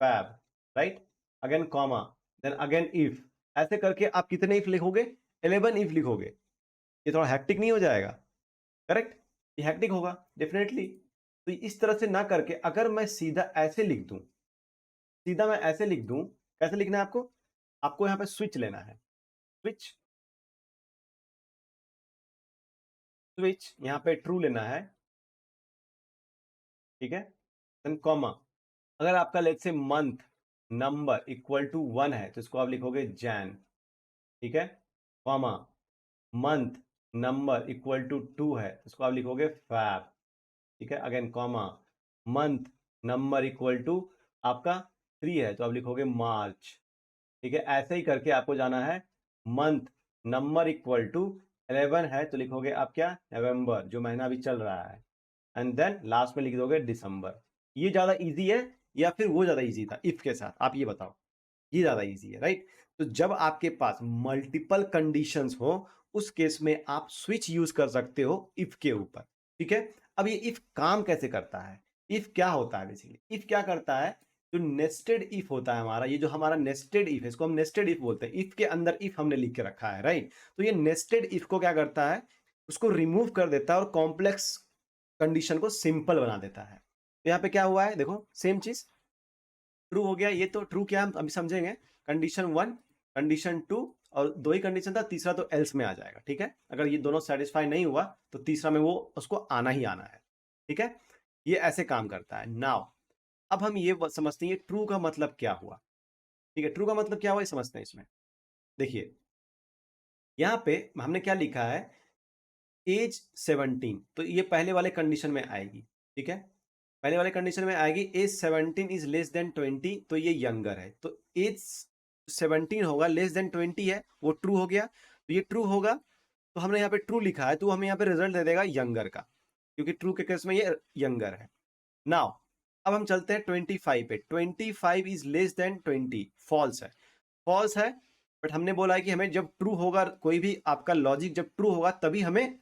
A: Feb, right, again comma, then again if. ऐसे करके आप कितने इफ लिखोगे, 11 इफ लिखोगे। ये थोड़ा हैक्टिक नहीं हो जाएगा, करेक्ट, ये हैक्टिक होगा डेफिनेटली। तो इस तरह से ना करके अगर मैं सीधा ऐसे लिख दूं, सीधा मैं ऐसे लिख दूं, कैसे लिखना है आपको, आपको यहाँ पे स्विच लेना है, स्विच, स्विच यहाँ पे ट्रू लेना है, ठीक है, देन कॉमा, अगर आपका let's say month number equal to 1 है तो इसको आप लिखोगे जैन, ठीक है, comma, month number equal to 2 है तो इसको आप लिखोगे फैब, ठीक है, again comma, month number equal to आपका 3 है तो आप लिखोगे मार्च, ठीक है। ऐसे ही करके आपको जाना है, मंथ नंबर इक्वल टू 11 है तो लिखोगे आप क्या, नवंबर, जो महीना अभी चल रहा है, एंड देन लास्ट में लिख दोगे दिसंबर। ये ज्यादा इजी है या फिर वो ज्यादा इजी था इफ के साथ, आप ये बताओ, ये ज्यादा इजी है, राइट। तो जब आपके पास मल्टीपल कंडीशंस हो उस केस में आप स्विच यूज कर सकते हो इफ के ऊपर, ठीक है। अब ये इफ काम कैसे करता है, इफ क्या होता है, बेसिकली इफ क्या करता है, जो नेस्टेड इफ होता है हमारा, ये जो हमारा नेस्टेड इफ है इसको हम नेस्टेड इफ बोलते हैं, इफ के अंदर इफ हमने लिख के रखा है, राइट। तो ये नेस्टेड इफ को क्या करता है, उसको रिमूव कर देता है और कॉम्प्लेक्स कंडीशन को सिंपल बना देता है। तो यहाँ पे क्या हुआ है, देखो सेम चीज, ट्रू हो गया, ये तो ट्रू क्या हम अभी समझेंगे, कंडीशन 1, कंडीशन 2, और दो ही कंडीशन था, तीसरा तो एल्स में आ जाएगा, ठीक है। अगर ये दोनों सेटिस्फाई नहीं हुआ तो तीसरा में वो उसको आना ही आना है, ठीक है। ये ऐसे काम करता है। नाउ अब हम ये समझते हैं ट्रू का मतलब क्या हुआ, ठीक है, ट्रू का मतलब क्या हुआ ये समझते हैं। इसमें देखिए यहाँ पे हमने क्या लिखा है, एज 17, तो ये पहले वाले कंडीशन में आएगी, ठीक है, पहले वाले कंडीशन में आएगी, एज 17 इज लेस देन 20, तो ये यंगर है, तो एज 17 होगा, लेस देन 20 है, वो ट्रू हो गया, तो ये ट्रू होगा, तो हमने यहाँ पे ट्रू लिखा है तो हमें यहाँ पे रिजल्ट दे देगा यंगर का, क्योंकि ट्रू के केस में ये यंगर है। नाउ अब हम चलते हैं 25 पे, 25 इज लेस देन 20, फॉल्स है, फॉल्स है, बट हमने बोला है कि हमें जब ट्रू होगा, कोई भी आपका लॉजिक जब ट्रू होगा तभी हमें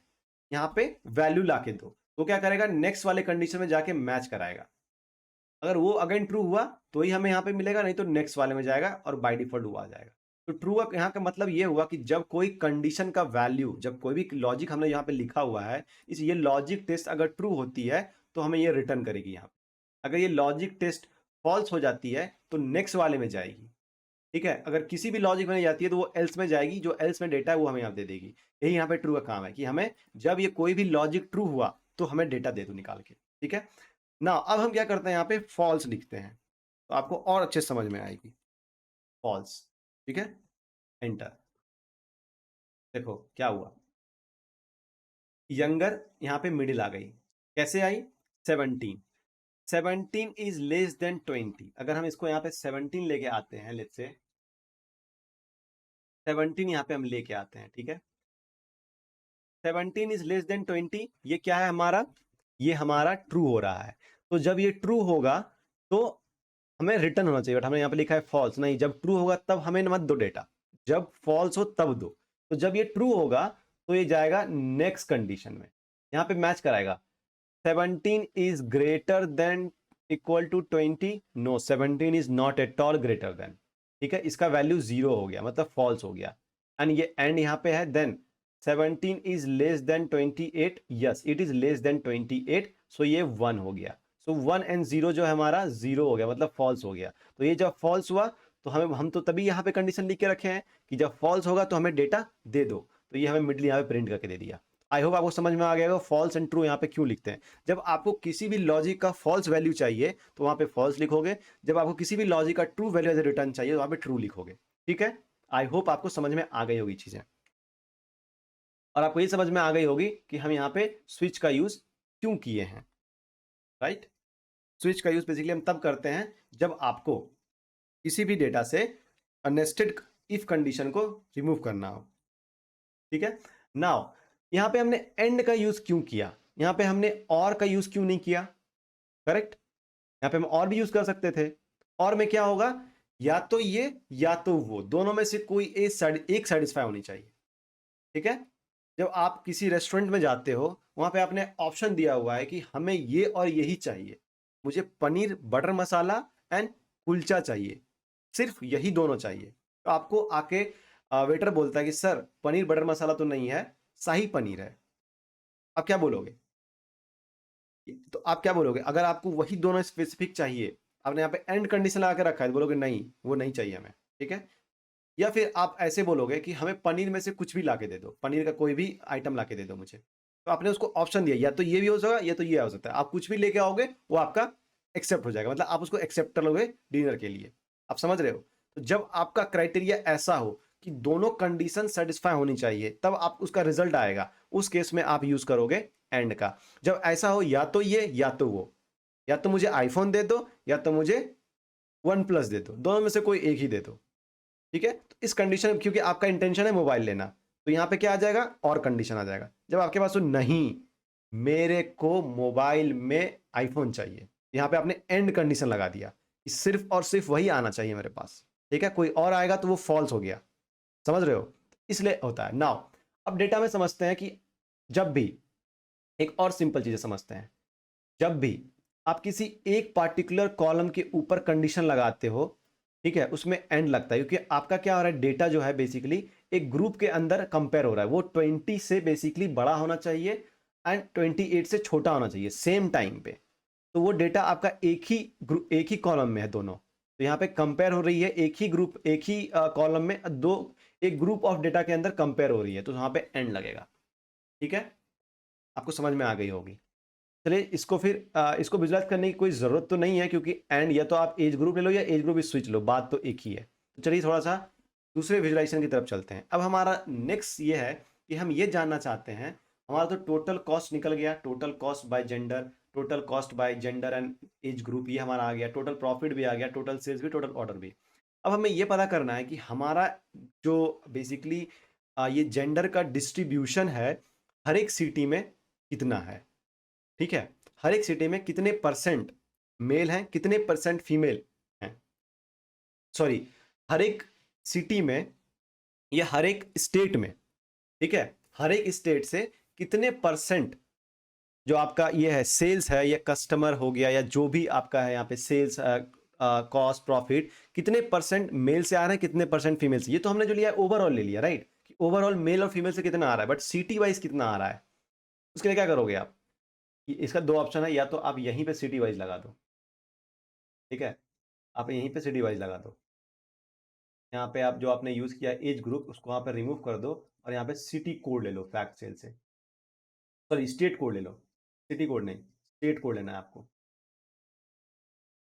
A: यहाँ पे वैल्यू लाके दो, तो क्या करेगा, नेक्स्ट वाले कंडीशन में जाके मैच कराएगा, अगर वो अगेन ट्रू हुआ तो ही हमें यहाँ पे मिलेगा, नहीं तो नेक्स्ट वाले में जाएगा और बाय डिफॉल्ट वो आ जाएगा। तो ट्रू अप यहाँ का मतलब ये हुआ कि जब कोई कंडीशन का वैल्यू, जब कोई भी लॉजिक हमने यहाँ पे लिखा हुआ है, इस ये लॉजिक टेस्ट अगर ट्रू होती है तो हमें ये रिटर्न करेगी यहाँ पे, अगर ये लॉजिक टेस्ट फॉल्स हो जाती है तो नेक्स्ट वाले में जाएगी, ठीक है। अगर किसी भी लॉजिक में जाती है तो वो एल्स में जाएगी, जो एल्स में डेटा है वो हमें यहाँ दे देगी। यही यहाँ पे ट्रू का काम है कि हमें जब ये कोई भी लॉजिक ट्रू हुआ तो हमें डेटा दे दो निकाल के, ठीक है ना। अब हम क्या करते हैं, यहाँ पे फॉल्स लिखते हैं तो आपको और अच्छे समझ में आएगी, फॉल्स, ठीक है, एंटर। देखो क्या हुआ, यंगर यहाँ पे मिडिल आ गई, कैसे आई, 17, 17 इज लेस देन 20, अगर हम इसको यहाँ पे 17 लेके आते हैं, लेट्स से 17 यहाँ पे हम लेके आते हैं, ठीक है, 17 इज लेस देन 20, ये क्या है हमारा, ये हमारा ट्रू हो रहा है, तो जब ये ट्रू होगा तो हमें रिटर्न होना चाहिए, बट हमने यहाँ पे लिखा है फॉल्स, नहीं, जब ट्रू होगा तब हमें मत दो डेटा, जब फॉल्स हो तब दो। तो जब ये ट्रू होगा तो ये जाएगा नेक्स्ट कंडीशन में, यहाँ पे मैच कराएगा, 17 is greater than equal to 20, no 17 is not at all greater than, ठीक है, इसका वैल्यू 0 हो गया, मतलब फॉल्स हो गया, एंड ये एंड यहाँ पे है, then 17 is less than 28, yes it is less than 28, so ये 1 हो गया, सो 1 एंड 0 जो है हमारा 0 हो गया, मतलब फॉल्स हो गया। तो ये जब फॉल्स हुआ तो हम तो तभी यहाँ पे कंडीशन लिख के रखे हैं कि जब फॉल्स होगा तो हमें डेटा दे दो। तो ये हमें मिडिल यहाँ पे प्रिंट करके दे दिया। आई होप आपको समझ में आ गया होगा फॉल्स एंड ट्रू यहाँ पे क्यों लिखते हैं। जब आपको किसी भी लॉजिक का फॉल्स वैल्यू चाहिए तो वहाँ पे फॉल्स लिखोगे, जब आपको किसी भी लॉजिक का ट्रू वैल्यू एज रिटर्न चाहिए तो वहाँ पे ट्रू लिखोगे। ठीक है, आई होप आपको समझ में आ गई होगी चीजें, और आपको ये समझ में आ गई होगी कि हम यहाँ पे स्विच का यूज क्यों किए हैं। राइट, स्विच का यूज बेसिकली हम तब करते हैं जब आपको किसी भी डेटा से नेस्टेड इफ कंडीशन को रिमूव करना हो। ठीक है, नाउ यहां पे हमने एंड का यूज क्यों किया, यहां पे हमने और का यूज क्यों नहीं किया। करेक्ट, यहां पे हम और भी यूज कर सकते थे। और में क्या होगा, या तो ये या तो वो, दोनों में से कोई एक सेटिस्फाई होनी चाहिए। ठीक है, जब आप किसी रेस्टोरेंट में जाते हो वहां पे आपने ऑप्शन दिया हुआ है कि हमें ये और यही चाहिए, मुझे paneer butter masala and kulcha चाहिए, सिर्फ यही दोनों चाहिए। तो आपको आके वेटर बोलता है कि सर पनीर बटर मसाला तो नहीं है, शाही पनीर है। आप क्या बोलोगे, तो आप क्या बोलोगे अगर आपको वही दोनों स्पेसिफिक चाहिए, आपने यहाँ पे एंड कंडीशन लगा के रखा है, तो बोलोगे नहीं वो नहीं चाहिए हमें। ठीक है, या फिर आप ऐसे बोलोगे कि हमें पनीर में से कुछ भी ला के दे दो, पनीर का कोई भी आइटम ला के दे दो मुझे। तो आपने उसको ऑप्शन दिया, या तो ये भी हो सकता है या तो ये हो सकता है, आप कुछ भी लेके आओगे वो आपका एक्सेप्ट हो जाएगा, मतलब आप उसको एक्सेप्ट कर लोगे डिनर के लिए। आप समझ रहे हो, तो जब आपका क्राइटेरिया ऐसा हो कि दोनों कंडीशन सेटिस्फाई होनी चाहिए तब आप उसका रिजल्ट आएगा, उस केस में आप यूज करोगे एंड का। जब ऐसा हो या तो ये या तो वो, या तो मुझे आईफोन दे दो या तो मुझे वन प्लस दे दो, दोनों में से कोई एक ही दे दो। ठीक है, तो इस कंडीशन, क्योंकि आपका इंटेंशन है मोबाइल लेना, तो यहां पे क्या आ जाएगा, और कंडीशन आ जाएगा। जब आपके पास नहीं, मेरे को मोबाइल में आईफोन चाहिए, यहां पे आपने एंड कंडीशन लगा दिया कि सिर्फ और सिर्फ वही आना चाहिए मेरे पास। ठीक है, कोई और आएगा तो वो फॉल्स हो गया। समझ रहे हो, इसलिए होता है। नाउ अब डेटा में समझते हैं कि जब भी, एक और सिंपल चीजें समझते हैं, जब भी आप किसी एक पार्टिकुलर कॉलम के ऊपर कंडीशन लगाते हो, ठीक है, उसमें एंड लगता है, क्योंकि आपका क्या हो रहा है, डेटा जो है बेसिकली एक ग्रुप के अंदर कंपेयर हो रहा है, वो 20 से बेसिकली बड़ा होना चाहिए एंड 28 से छोटा होना चाहिए सेम टाइम पे। तो वो डेटा आपका एक ही कॉलम में है दोनों, तो यहाँ पे कंपेयर हो रही है, एक ही ग्रुप एक ही कॉलम में दो, एक ग्रुप ऑफ डेटा के अंदर कंपेयर हो रही है, तो यहाँ पे एंड लगेगा। ठीक है, आपको समझ में आ गई होगी। चलिए इसको फिर इसको विजुलाइज करने की कोई ज़रूरत तो नहीं है, क्योंकि एंड या तो आप एज ग्रुप ले लो या एज ग्रुप स्विच लो, बात तो एक ही है। तो चलिए थोड़ा सा दूसरे विजुलाइजेशन की तरफ चलते हैं। अब हमारा नेक्स्ट ये है कि हम ये जानना चाहते हैं, हमारा तो टोटल कॉस्ट निकल गया, total cost by gender, total cost by gender and age group ये हमारा आ गया, टोटल प्रॉफिट भी आ गया, टोटल सेल्स भी, टोटल ऑर्डर भी। अब हमें ये पता करना है कि हमारा जो बेसिकली ये जेंडर का डिस्ट्रीब्यूशन है हर एक सिटी में कितना है। ठीक है, हर एक सिटी में कितने परसेंट मेल हैं, कितने परसेंट फीमेल हैं, सॉरी, हर एक सिटी में या हर एक स्टेट में। ठीक है, हर एक स्टेट से कितने परसेंट जो आपका ये है सेल्स है या कस्टमर हो गया या जो भी आपका है यहाँ पे सेल्स कॉस्ट प्रॉफिट, कितने परसेंट मेल से आ रहे हैं, कितने परसेंट फीमेल से। ये तो हमने जो लिया है ओवरऑल ले लिया, राइट, कि ओवरऑल मेल और फीमेल से कितना आ रहा है, बट सिटी वाइज कितना आ रहा है, उसके लिए क्या करोगे आप, इसका दो ऑप्शन है, या तो आप यहीं पे सिटी वाइज लगा दो। ठीक है, आप यहीं पे सिटी वाइज लगा दो, यहाँ पे आप जो आपने यूज किया एज ग्रुप उसको वहां पे रिमूव कर दो, और यहाँ पे सिटी कोड ले लो फैक्ट सेल से, सॉरी स्टेट कोड ले लो, सिटी कोड नहीं, स्टेट कोड लेना है आपको।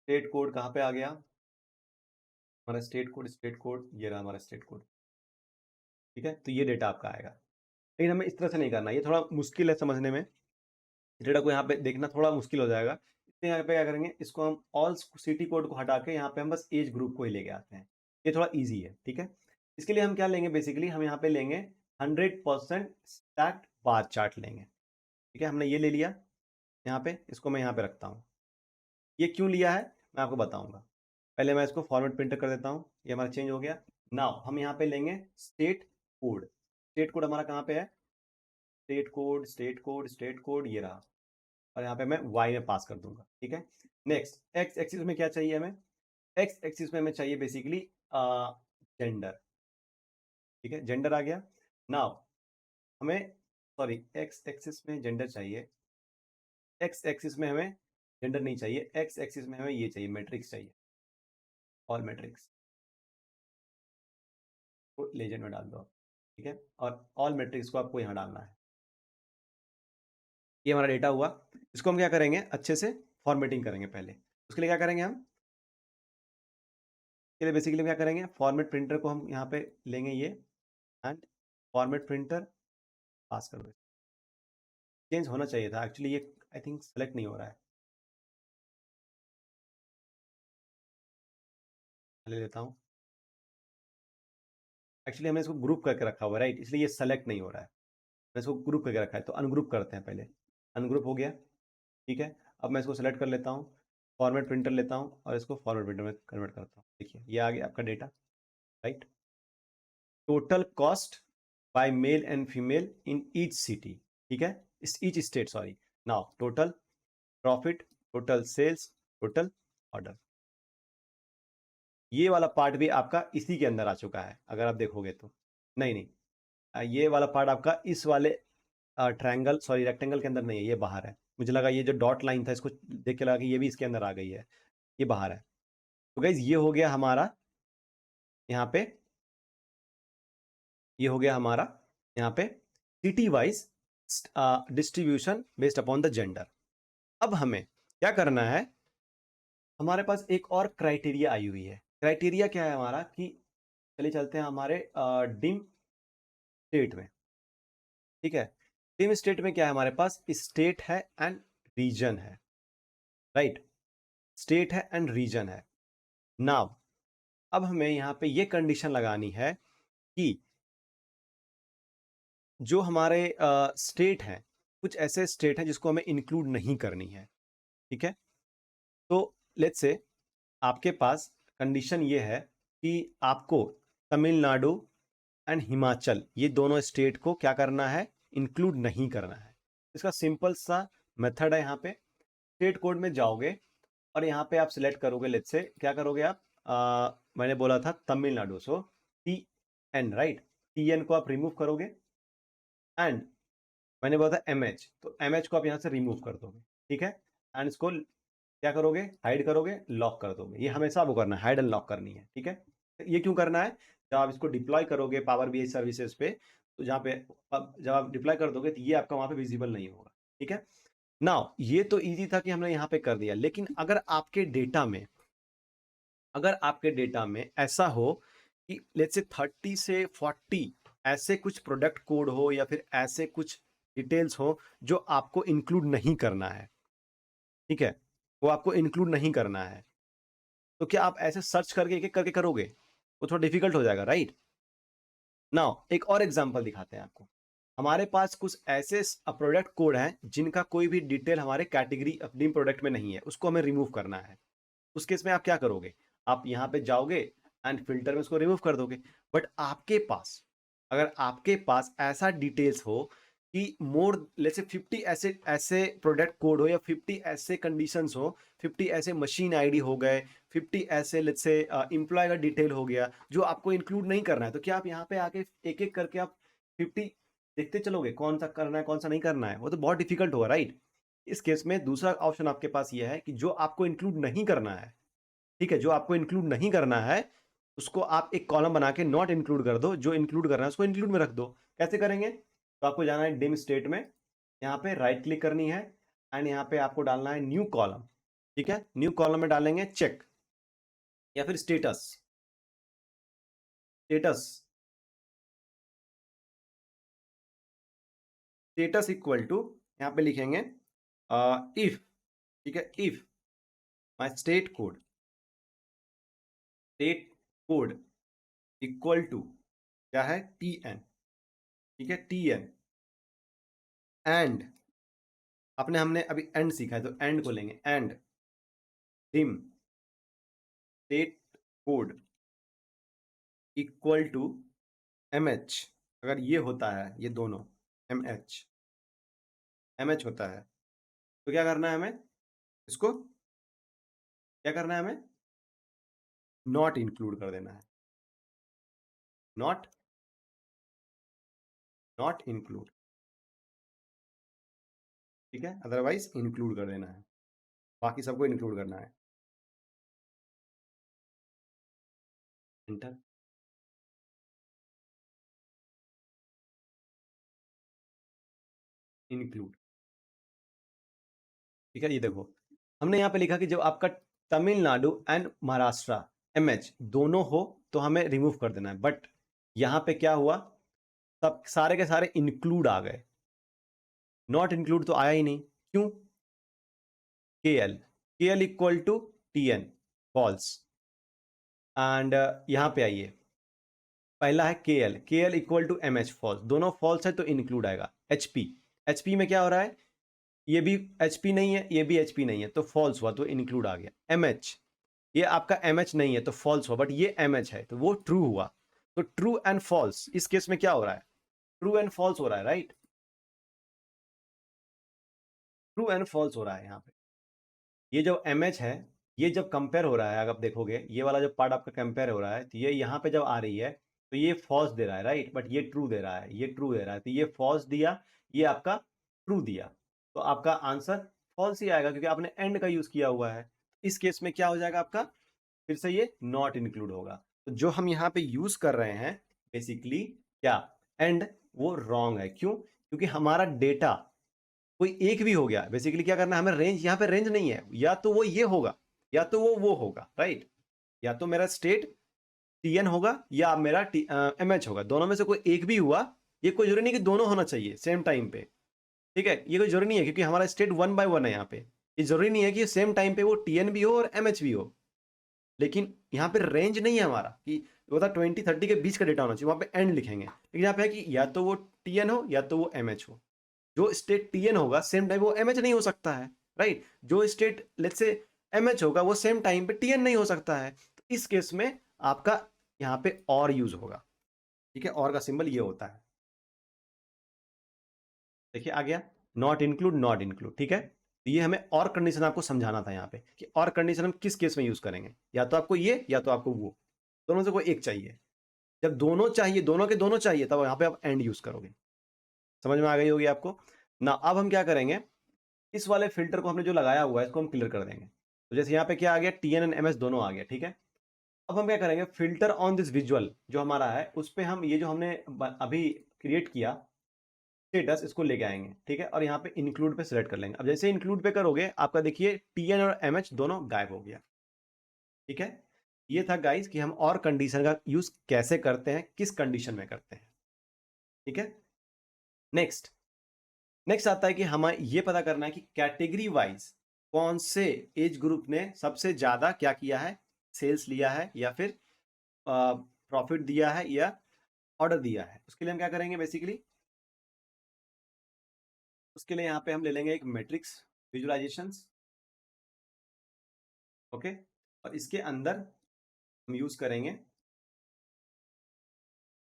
A: स्टेट कोड कहाँ पे आ गया हमारा, स्टेट कोड ये रहा हमारा स्टेट कोड। ठीक है, तो ये डेटा आपका आएगा, लेकिन हमें इस तरह से नहीं करना, ये थोड़ा मुश्किल है समझने में, डेटा को यहाँ पे देखना थोड़ा मुश्किल हो जाएगा। इसलिए यहाँ पे क्या करेंगे, इसको हम ऑल सिटी कोड को हटा के यहाँ पे हम बस एज ग्रुप को ही लेके आते हैं, ये थोड़ा ईजी है। ठीक है, इसके लिए हम क्या लेंगे, बेसिकली हम यहाँ पे लेंगे 100% स्टैक्ड बार चार्ट लेंगे। ठीक है, हमने ये ले लिया, यहाँ पे इसको मैं यहाँ पे रखता हूँ। ये क्यों लिया है मैं आपको बताऊंगा, पहले मैं इसको फॉर्मेट प्रिंटर कर देता हूँ, ये हमारा चेंज हो गया। नाउ हम यहाँ पे लेंगे स्टेट कोड, स्टेट कोड हमारा कहाँ पे है, state code state code state code ये रहा, और यहाँ पे मैं वाई में पास कर दूंगा। ठीक है, नेक्स्ट एक्स एक्सिस में क्या चाहिए हमें, एक्स एक्सिस में हमें चाहिए बेसिकली जेंडर। ठीक है, जेंडर आ गया। नाउ हमें, सॉरी एक्स एक्सिस में जेंडर चाहिए, एक्स एक्सिस में हमें जेंडर नहीं चाहिए, एक्स एक्सिस में हमें ये चाहिए, मैट्रिक्स चाहिए, ऑल मैट्रिक्स को लेजेंड में डाल दो, ठीक है। और ऑल मैट्रिक्स को आपको यहाँ डालना है। ये हमारा डेटा हुआ। इसको हम क्या करेंगे, अच्छे से फॉर्मेटिंग करेंगे पहले। उसके लिए क्या करेंगे हम, के लिए बेसिकली क्या करेंगे, फॉर्मेट प्रिंटर को हम यहाँ पे लेंगे ये, एंड फॉर्मेट प्रिंटर पास कर दो। चेंज होना चाहिए था एक्चुअली, ये आई थिंक सेलेक्ट नहीं हो रहा है। ले लेता हूँ। एक्चुअली हमने इसको ग्रुप करके रखा हुआ है, राइट, इसलिए ये सेलेक्ट नहीं हो रहा है। मैं इसको ग्रुप करके रखा है, तो अनग्रुप करते हैं पहले। अनग्रुप हो गया, ठीक है। अब मैं इसको सेलेक्ट कर लेता हूँ, फॉर्मेट प्रिंटर लेता हूँ और इसको फॉर्मेट प्रिंटर में कन्वर्ट करता हूँ। देखिए ये आ गया आपका data, right. Total cost by male and female in each city, ठीक है, each state, sorry. Now total profit, total sales, total order. ये वाला पार्ट भी आपका इसी के अंदर आ चुका है, अगर आप देखोगे तो। नहीं नहीं, ये वाला पार्ट आपका इस वाले ट्रायंगल, सॉरी रेक्टेंगल के अंदर नहीं है, ये बाहर है। मुझे लगा ये जो डॉट लाइन था, इसको देख के लगा कि ये भी इसके अंदर आ गई है, ये बाहर है। तो गाइज ये हो गया हमारा यहाँ पे, ये हो गया हमारा यहाँ पे city wise distribution based upon the gender. अब हमें क्या करना है, हमारे पास एक और क्राइटेरिया आई हुई है। क्राइटेरिया क्या है हमारा, कि चलिए चलते हैं हमारे डिम स्टेट में, ठीक है। डिम स्टेट में क्या है हमारे पास, स्टेट है एंड रीजन है, राइट। स्टेट है एंड रीजन है। नाउ अब हमें यहाँ पे ये कंडीशन लगानी है कि जो हमारे स्टेट हैं, कुछ ऐसे स्टेट हैं जिसको हमें इंक्लूड नहीं करनी है, ठीक है। तो लेट्स से आपके पास कंडीशन ये है कि आपको तमिलनाडु एंड हिमाचल, ये दोनों स्टेट को क्या करना है, इंक्लूड नहीं करना है। इसका सिंपल सा मेथड है, यहाँ पे स्टेट कोड में जाओगे और यहाँ पे आप सिलेक्ट करोगे, लेट्स से क्या करोगे आप, मैंने बोला था Tamil Nadu, so T N, right, T N को आप रिमूव करोगे, एंड मैंने बोला था एम एच, तो एम एच को आप यहाँ से रिमूव कर दोगे, ठीक है। एंड इसको क्या करोगे, हाइड करोगे, लॉक कर दोगे। ये हमेशा आपको करना है, हाइड एंड लॉक करनी है, ठीक है। ये क्यों करना है, जब आप इसको डिप्लॉय करोगे पावर बीआई सर्विसेज पे, तो जहाँ पे जब आप डिप्लॉय कर दोगे तो ये आपका वहां पे विजिबल नहीं होगा, ठीक है। नाउ ये तो इजी था कि हमने यहाँ पे कर दिया, लेकिन अगर आपके डेटा में ऐसा हो कि लेट्स से 30 से 40 ऐसे कुछ प्रोडक्ट कोड हो या फिर ऐसे कुछ डिटेल्स हो जो आपको इंक्लूड नहीं करना है, ठीक है, वो आपको इंक्लूड नहीं करना है, तो क्या आप ऐसे सर्च करके एक एक करके करोगे, वो थोड़ा डिफिकल्ट हो जाएगा, राइट। नाउ एक और एग्जांपल दिखाते हैं आपको। हमारे पास कुछ ऐसे प्रोडक्ट कोड हैं जिनका कोई भी डिटेल हमारे कैटेगरी अपनी प्रोडक्ट में नहीं है, उसको हमें रिमूव करना है। उस केस में आप क्या करोगे, आप यहाँ पे जाओगे एंड फिल्टर में उसको रिमूव कर दोगे। बट आपके पास, अगर आपके पास ऐसा डिटेल्स हो कि मोर लेट्स से 50 ऐसे ऐसे प्रोडक्ट कोड हो या 50 ऐसे कंडीशंस हो, 50 ऐसे मशीन आईडी हो गए, 50 ऐसे लेट्स से एम्प्लॉय का डिटेल हो गया जो आपको इंक्लूड नहीं करना है, तो क्या आप यहाँ पे आके एक एक करके आप 50 देखते चलोगे कौन सा करना है कौन सा नहीं करना है, वो तो बहुत डिफिकल्ट होगा, राइट। इस केस में दूसरा ऑप्शन आपके पास ये है कि जो आपको इंक्लूड नहीं करना है, ठीक है, जो आपको इंक्लूड नहीं करना है उसको आप एक कॉलम बना के नॉट इंक्लूड कर दो, जो इंक्लूड करना है उसको इंक्लूड में रख दो। कैसे करेंगे, तो आपको जाना है डिम स्टेट में, यहाँ पे राइट क्लिक करनी है एंड यहाँ पे आपको डालना है न्यू कॉलम, ठीक है। न्यू कॉलम में डालेंगे चेक या फिर status, status, status equal to, यहाँ पे लिखेंगे इफ, ठीक है, if my state code equal to क्या है, टी एन, ठीक है, टी एन, एंड अपने हमने अभी एंड सीखा है तो एंड को लेंगे, and dim state code equal to M H. अगर ये होता है, ये दोनों एम एच, एम एच होता है, तो क्या करना है हमें, इसको क्या करना है हमें, नॉट इंक्लूड कर देना है, नॉट, नॉट इंक्लूड, ठीक है, अदरवाइज इंक्लूड कर देना है। बाकी सबको इंक्लूड करना है। इंटर इंक्लूड, ठीक है। ये देखो हमने यहाँ पे लिखा कि जब आपका तमिलनाडु एंड महाराष्ट्र एमएच दोनों हो तो हमें रिमूव कर देना है, बट यहाँ पे क्या हुआ, सब सारे के सारे इंक्लूड आ गए, नॉट इंक्लूड तो आया ही नहीं। क्यों? K L equal to T N, false. And यहाँ पे आइए, पहला है K L equal to M H, false, दोनों फॉल्स है तो इंक्लूड आएगा। एच पी में क्या हो रहा है, ये भी एच पी नहीं है, ये भी एच पी नहीं है, तो फॉल्स हुआ तो इंक्लूड आ गया। एम एच, ये आपका एम एच नहीं है तो फॉल्स हुआ, बट ये एम एच है तो वो ट्रू हुआ। तो ट्रू एंड फॉल्स इस केस में क्या हो रहा है, ट्रू एंड फॉल्स हो रहा है, राइट। ट्रू एंड फॉल्स हो रहा है यहाँ पे। ये जो एम एच है, ये जब कंपेयर हो रहा है, अगर आप देखोगे ये वाला जो पार्ट आपका कंपेयर हो रहा है, तो ये यहाँ पे जब आ रही है तो ये फॉल्स दे रहा है, राइट, बट ये ट्रू दे रहा है, ये ट्रू दे रहा है, तो ये फॉल्स दिया, ये आपका ट्रू दिया, तो आपका आंसर फॉल्स ही आएगा क्योंकि आपने एंड का यूज किया हुआ है। इस केस में क्या हो जाएगा आपका, फिर से ये नॉट इंक्लूड होगा। तो जो हम यहाँ पे यूज कर रहे हैं बेसिकली क्या, एंड, वो रॉन्ग है। क्यों? क्योंकि हमारा डेटा कोई एक भी हो गया, बेसिकली क्या करना है हमें, रेंज, यहाँ पे रेंज नहीं है, या तो वो ये होगा या तो वो होगा, राइट। या तो मेरा स्टेट टीएन होगा या मेरा एमएच होगा, दोनों में से कोई एक भी हुआ, ये कोई जरूरी नहीं कि दोनों होना चाहिए सेम टाइम पे, ठीक है, ये कोई जरूरी नहीं है क्योंकि हमारा स्टेट 1 by 1 है यहाँ पे। ये जरूरी नहीं है कि सेम टाइम पे वो टीएन भी हो और एमएच भी हो, लेकिन यहाँ पे रेंज नहीं है हमारा कि वो था 20-30 के बीच का डेटा होना चाहिए, वहां पे एंड लिखेंगे, लेकिन यहाँ पे है कि या तो वो टीएन हो या तो वो एमएच हो। जो स्टेट टीएन होगा सेम टाइम वो एमएच नहीं हो सकता है, राइट। जो स्टेट लेट्स से एमएच होगा वो सेम टाइम पे टीएन नहीं हो सकता है, तो इस केस में आपका यहाँ पे और यूज होगा, ठीक है, और का सिंबल ये होता है। देखिए आ गया, नॉट इंक्लूड, ठीक है। तो ये हमें और कंडीशन आपको समझाना था यहाँ पे कि और कंडीशन हम किस केस में यूज करेंगे, या तो आपको ये या तो आपको वो, दोनों से कोई एक चाहिए। जब दोनों चाहिए, दोनों के दोनों चाहिए, तब यहाँ पे आप एंड यूज करोगे। समझ में आ गई होगी आपको ना। अब हम क्या करेंगे, इस वाले फिल्टर को हमने जो लगाया हुआ है इसको हम क्लियर कर देंगे। तो जैसे यहाँ पे क्या आ गया, टीएन एंड एमएस दोनों आ गया, ठीक है। अब हम क्या करेंगे, फिल्टर ऑन दिस विजुअल जो हमारा है उस पर हम ये जो हमने अभी क्रिएट किया स्टेटस, इसको लेके आएंगे, ठीक है, और यहाँ पे इंक्लूड पे सिलेक्ट कर लेंगे। अब जैसे इंक्लूड पे करोगे आपका देखिए टीएन और एमएच दोनों गायब हो गया, ठीक है। ये था गाइस कि हम और कंडीशन का यूज कैसे करते हैं, किस कंडीशन में करते हैं, ठीक है। नेक्स्ट नेक्स्ट आता है कि हमें ये पता करना है कि कैटेगरी वाइज कौन से एज ग्रुप ने सबसे ज्यादा क्या किया है, सेल्स लिया है या फिर प्रॉफिट दिया है या ऑर्डर दिया है। उसके लिए हम क्या करेंगे बेसिकली, उसके लिए यहाँ पे हम ले लेंगे एक मैट्रिक्स विजुअलाइजेशंस, ओके, और इसके अंदर हम यूज करेंगे, ये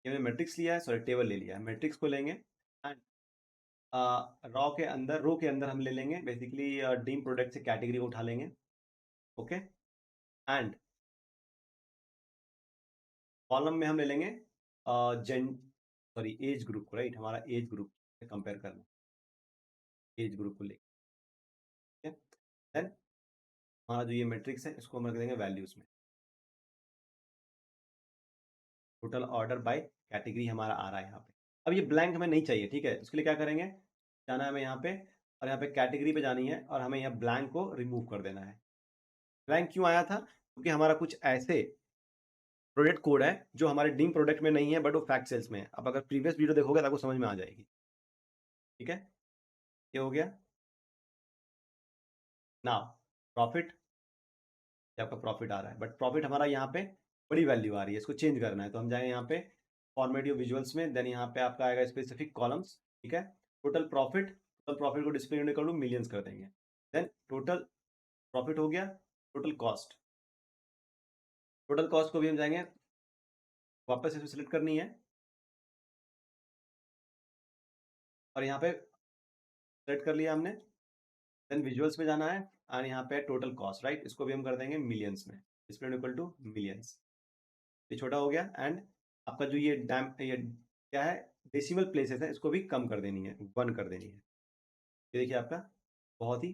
A: मैंने मैट्रिक्स लिया है, सॉरी टेबल ले लिया है, मैट्रिक्स को लेंगे एंड रो के अंदर हम ले लेंगे बेसिकली डीम प्रोडक्ट से कैटेगरी को उठा लेंगे, ओके। एंड कॉलम में हम ले लेंगे जेन सॉरी एज ग्रुप को, राइट, हमारा एज ग्रुप से कंपेयर करना, एज ग्रुप को लेके, ठीक है। देन हमारा जो ये मैट्रिक्स है इसको हम रख देंगे वैल्यूज में, टोटल ऑर्डर बाय कैटेगरी हमारा आ रहा है यहाँ पे। अब ये ब्लैंक हमें नहीं चाहिए, ठीक है, उसके लिए क्या करेंगे, जाना है हमें यहाँ पे और यहाँ पे कैटेगरी पे जानी है और हमें यहाँ ब्लैंक को रिमूव कर देना है। ब्लैंक क्यों आया था, क्योंकि हमारा कुछ ऐसे प्रोडक्ट कोड है जो हमारे डीम प्रोडक्ट में नहीं है बट वो फैक्ट सेल्स में है। अब अगर प्रीवियस वीडियो देखोगे तो आपको समझ में आ जाएगी, ठीक है। ये हो गया। नाउ प्रॉफिट, आपका प्रॉफिट आ रहा है बट प्रॉफिट हमारा यहाँ पे बड़ी वैल्यू आ रही है, इसको चेंज करना है, तो हम जाएंगे यहाँ पे फॉर्मेटिव विजुअल्स में, देन यहाँ पे आपका आएगा स्पेसिफिक कॉलम्स, ठीक है। टोटल प्रॉफिट को डिस्प्ले यूनिट कर लूँ, मिलियंस कर देंगे। देन टोटल प्रॉफिट हो गया, टोटल कॉस्ट को भी हम जाएंगे, वापस इसमें सिलेक्ट करनी है और यहाँ पे सेलेक्ट कर लिया हमने। देन विजुअल्स में जाना है और यहाँ पे टोटल कॉस्ट, राइट, इसको भी हम कर देंगे मिलियंस में, डिस्प्ले इक्वल टू मिलियंस। ये छोटा हो गया एंड आपका जो ये क्या है, डेसिमल प्लेसेस है, इसको भी कम कर देनी है, 1 कर देनी है। ये देखिए आपका बहुत ही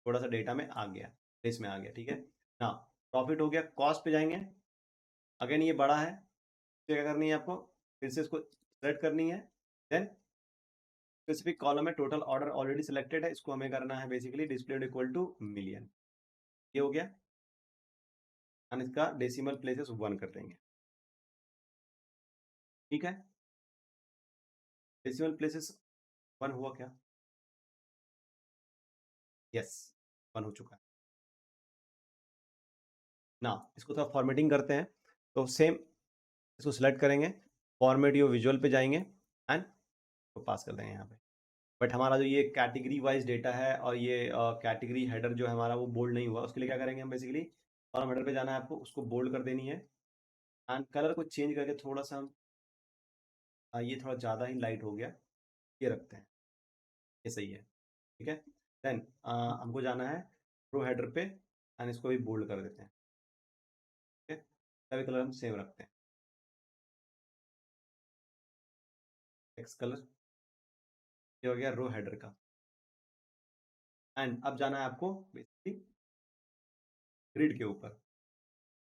A: थोड़ा सा डेटा में आ गया, प्लेस में आ गया, ठीक है ना। प्रॉफिट हो गया, कॉस्ट पे जाएंगे, अगेन ये बड़ा है, तो क्या करनी है आपको, फिर से इसको सेलेक्ट करनी है, देन स्पेसिफिक कॉलम में टोटल ऑर्डर ऑलरेडी सिलेक्टेड है, इसको हमें करना है basically displayed equal to million, ये हो गया, और इसका डेसिमल प्लेसेस 1 कर देंगे, ठीक है। डेसिमल प्लेसेस 1 हुआ क्या, यस 1 हो चुका है ना। इसको थोड़ा फॉर्मेटिंग करते हैं, तो सेम इसको सिलेक्ट करेंगे, फॉर्मेट योर विजुअल पे जाएंगे एंड तो पास कर देंगे यहाँ पे। बट हमारा जो ये कैटेगरी वाइज डेटा है और ये कैटेगरी हेडर जो है हमारा वो बोल्ड नहीं हुआ, उसके लिए क्या करेंगे हम बेसिकली, कॉलम हेडर पे जाना है आपको, उसको बोल्ड कर देनी है एंड कलर को चेंज करके थोड़ा सा हम ये थोड़ा ज़्यादा ही लाइट हो गया, ये रखते हैं, ये सही है, ठीक है। देन हमको जाना है रो हेडर पे एंड इसको भी बोल्ड कर देते हैं, ठीक है, सभी कलर हम सेम रखते हैं, टेक्स्ट कलर, ये हो गया रो हेडर का। एंड अब जाना है आपको बेसिकली ग्रिड के ऊपर,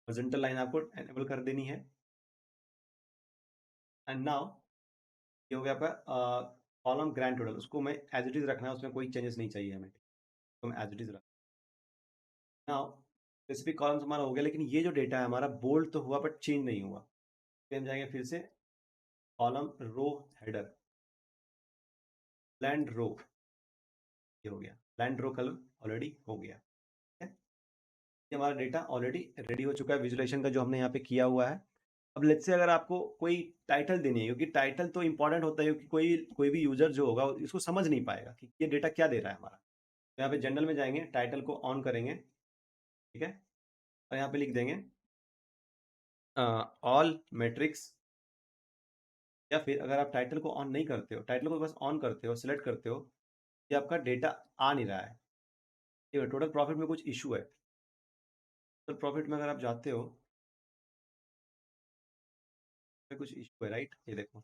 A: हॉरिजॉन्टल लाइन आपको एनेबल कर देनी है एंड नाउ ये हो गया आपका कॉलम ग्रैंड टोटल, उसको मैं एज इट इज रखना है, उसमें कोई चेंजेस नहीं चाहिए हमें, तो मैं एज इट इज रख, नाउ स्पेसिफिक कॉलम्स हमारा हो गया, लेकिन ये जो डेटा है हमारा बोल्ड तो हुआ बट चेंज नहीं हुआ, फिर हम जाएंगे फिर से कॉलम रो हेडर ब्लेंड रो, ये हो गया ब्लेंड रो, कलर ऑलरेडी हो गया, ठीक है। ये हमारा डेटा ऑलरेडी रेडी हो चुका है विजुअलाइजेशन का जो हमने यहाँ पे किया हुआ है। अब लेट्स से अगर आपको कोई टाइटल देनी है, क्योंकि टाइटल तो इंपॉर्टेंट होता है, क्योंकि कोई भी यूजर जो होगा इसको समझ नहीं पाएगा कि ये डेटा क्या दे रहा है हमारा। तो यहाँ पे जनरल में जाएंगे, टाइटल को ऑन करेंगे, ठीक है, और यहाँ पे लिख देंगे ऑल मैट्रिक्स, या फिर अगर आप टाइटल को ऑन नहीं करते हो, टाइटल को बस ऑन करते हो, सिलेक्ट करते हो, ये आपका डेटा आ नहीं रहा है, ठीक है। टोटल प्रॉफिट में कुछ इशू है, टोटल प्रॉफिट में अगर आप जाते हो तो कुछ इशू है, राइट, ये देखो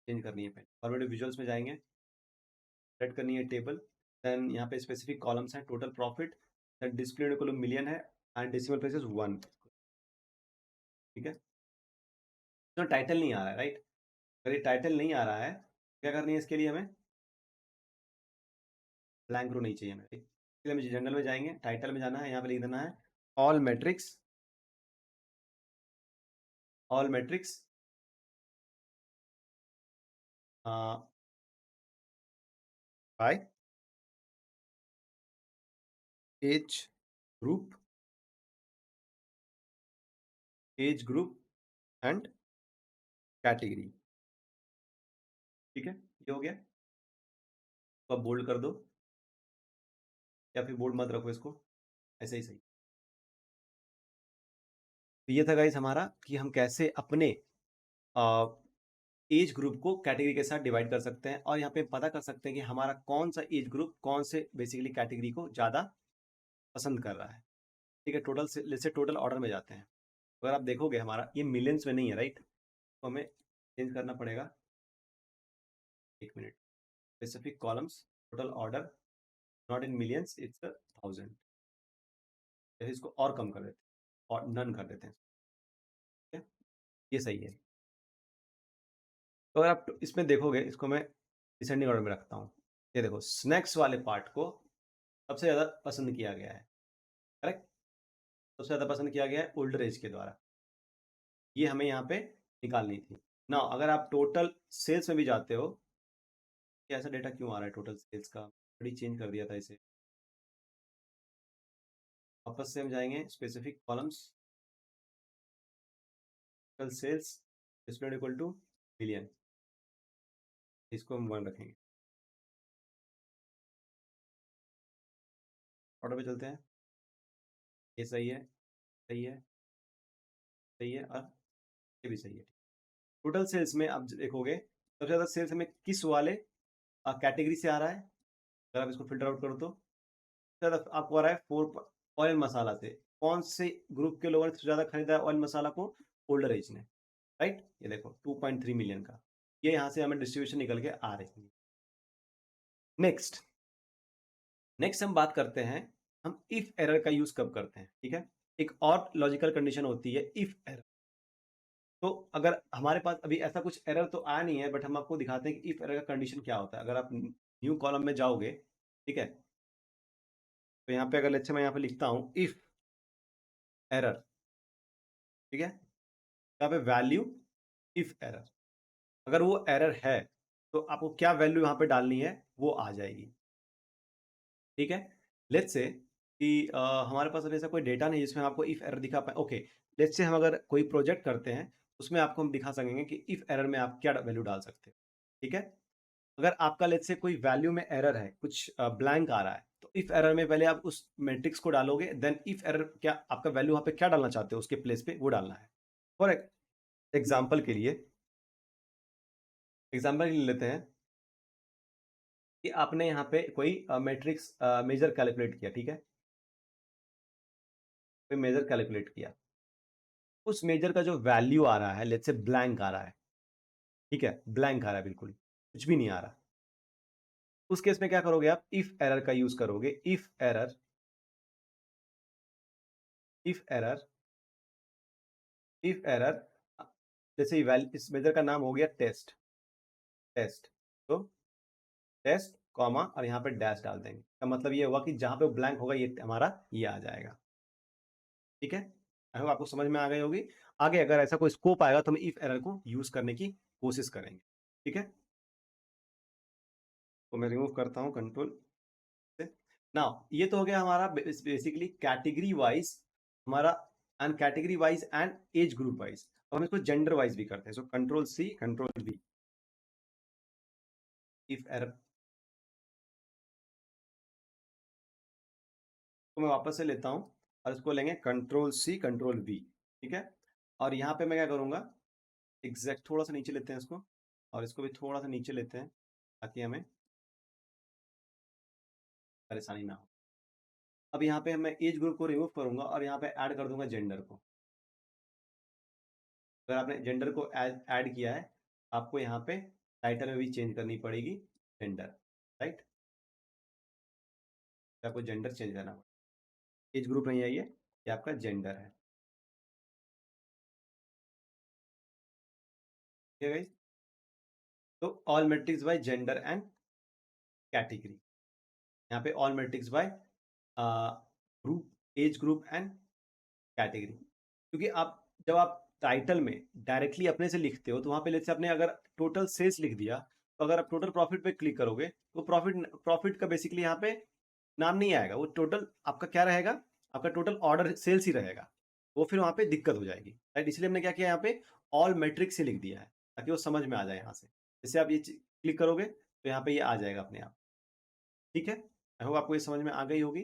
A: चेंज करनी है, पहले फॉर्मेट विजुअल्स में जाएंगे, सेट करनी है टेबल, देन यहाँ पे स्पेसिफिक कॉलम्स हैं, total profit, then display column million है एंड डेसिमल प्लेसेस 1, ठीक है। तो टाइटल नहीं आ रहा है, राइट, अगर ये टाइटल नहीं आ रहा है क्या करनी है इसके लिए हमें, ब्लैंक रो नहीं चाहिए हमें, ठीक, इसलिए हमें जनरल में जाएंगे, टाइटल में जाना है, यहाँ पे लिख देना है all matrix, all matrix bye as group, age group and category, ठीक है, ये हो गया। तो अब बोल्ड कर दो, या फिर बोल्ड मत रखो इसको, ऐसे ही सही। तो ये था गाइस हमारा कि हम कैसे अपने एज ग्रुप को कैटेगरी के साथ डिवाइड कर सकते हैं, और यहाँ पे पता कर सकते हैं कि हमारा कौन सा एज ग्रुप कौन से बेसिकली कैटेगरी को ज़्यादा पसंद कर रहा है, ठीक है। टोटल से टोटल ऑर्डर में जाते हैं, अगर आप देखोगे हमारा ये मिलियंस में नहीं है, राइट, तो हमें चेंज करना पड़ेगा, एक minute, specific columns total order not in millions, it's 1000, इसको और कम कर देते हैं और नन कर देते हैं, ठीक है, ये सही है। तो अगर आप इसमें देखोगे, इसको मैं डिसेंडिंग ऑर्डर में रखता हूँ, ये देखो स्नैक्स वाले पार्ट को सबसे ज़्यादा पसंद किया गया है, करेक्ट, सबसे ज़्यादा पसंद किया गया है ओल्डर एज के द्वारा, ये हमें यहाँ पे निकालनी थी ना। अगर आप टोटल सेल्स में भी जाते हो, कि ऐसा डेटा क्यों आ रहा है टोटल सेल्स का, बड़ी चेंज कर दिया था इसे, वापस से हम जाएंगे specific columns, total sales display equal to million, इसको हम 1 रखेंगे, ऑर्डर पे चलते हैं, ये सही है, सही है, सही है, और ये भी सही है। टोटल सेल्स में आप देखोगे सबसे ज़्यादा सेल्स हमें किस वाले कैटेगरी से आ रहा है, अगर आप इसको फिल्टर आउट करो तो ज़्यादा आपको आ रहा है फोर ऑयल मसाला से, कौन से ग्रुप के लोगों ने ज़्यादा खरीदा है ऑयल मसाला को, ओल्डर एज ने, राइट, ये देखो 2.3 मिलियन का, ये यहाँ से हमें डिस्ट्रीब्यूशन निकल के आ रही है। नेक्स्ट नेक्स्ट हम बात करते हैं, हम इफ एरर का यूज कब करते हैं, ठीक है। एक और लॉजिकल कंडीशन होती है इफ एरर। तो अगर हमारे पास अभी ऐसा कुछ एरर तो आया नहीं है, बट हम आपको दिखाते हैं कि इफ एरर का कंडीशन क्या होता है। अगर आप न्यू कॉलम में जाओगे, ठीक है, तो यहाँ पे अगर लेट्स से मैं यहाँ पे लिखता हूँ इफ एरर, ठीक है, यहाँ पे वैल्यू इफ एरर, अगर वो एरर है तो आपको क्या वैल्यू यहाँ पे डालनी है वो आ जाएगी, ठीक है। लेट्स से कि हमारे पास अभी ऐसा कोई डेटा नहीं जिसमें आपको इफ एरर दिखा पाए। ओके, लेट्स से हम अगर कोई प्रोजेक्ट करते हैं उसमें आपको हम दिखा सकेंगे कि इफ एरर में आप क्या वैल्यू डाल सकते हो, ठीक है। अगर आपका लेट्स से कोई वैल्यू में एरर है, कुछ ब्लैंक आ रहा है, तो इफ एरर में पहले आप उस मैट्रिक्स को डालोगे, देन इफ एरर क्या आपका वैल्यू वहाँ पे क्या डालना चाहते हो उसके प्लेस पे वो डालना है। फॉर एग्जाम्पल के लिए, लेते हैं कि आपने यहाँ पे कोई मैट्रिक्स मेजर कैलकुलेट किया, ठीक है, कोई मेजर कैलकुलेट किया, उस मेजर का जो वैल्यू आ रहा है लेट्स से ब्लैंक आ रहा है, ठीक है, ब्लैंक आ रहा है, बिल्कुल कुछ भी नहीं आ रहा। उस केस में क्या करोगे आप, इफ एरर का यूज करोगे। If error, if error, if error, जैसे इस मेजर का नाम हो गया टेस्ट, टेस्ट, तो टेस्ट कॉमा और यहाँ पे डैश डाल देंगे, का मतलब ये हुआ कि जहां पे ब्लैंक होगा ये हमारा ये आ जाएगा, ठीक है। आई होप आपको समझ में आ गई होगी। आगे अगर ऐसा कोई स्कोप आएगा तो हम इफ एरर को यूज करने की कोशिश करेंगे, ठीक है। तो मैं रिमूव करता हूँ कंट्रोल से। नाउ ये तो हो गया हमारा बेसिकली कैटेगरी वाइज, हमारा and category wise and age group wise. तो हम इसको जेंडर वाइज भी करते हैं। So control C control V, if error को मैं वापस से लेता हूँ और इसको लेंगे कंट्रोल सी कंट्रोल वी, ठीक है। और यहाँ पे मैं क्या करूँगा, एग्जैक्ट थोड़ा सा नीचे लेते हैं इसको, और इसको भी थोड़ा सा नीचे लेते हैं ताकि हमें परेशानी ना हो। अब यहाँ पे मैं एज ग्रुप को रिमूव करूंगा और यहाँ पे ऐड कर दूंगा जेंडर को। अगर आपने जेंडर को ऐड किया है, आपको यहाँ पे टाइटल में भी चेंज करनी पड़ेगी जेंडर, राइट। आपको जेंडर चेंज करना पड़ेगा, एज ग्रुप नहीं है ये आपका जेंडर है, ठीक है guys? तो all matrix bye gender and category, यहाँ पे all matrix bye group, age group and category. क्योंकि आप जब आप टाइटल में डायरेक्टली अपने से लिखते हो तो वहां पे जैसे आपने अगर टोटल सेल्स लिख दिया, तो अगर आप टोटल प्रॉफिट पे क्लिक करोगे तो प्रॉफिट प्रॉफिट का बेसिकली यहाँ पे नाम नहीं आएगा, वो टोटल आपका क्या रहेगा, आपका टोटल ऑर्डर सेल्स ही रहेगा। वो फिर वहां पे दिक्कत हो जाएगी, राइट। इसलिए हमने क्या किया यहाँ पे ऑल मैट्रिक्स से लिख दिया है ताकि वो समझ में आ जाए यहाँ से। जैसे आप ये क्लिक करोगे तो यहाँ पे ये आ जाएगा अपने आप, ठीक है। आई होप आपको ये समझ में आ गई होगी।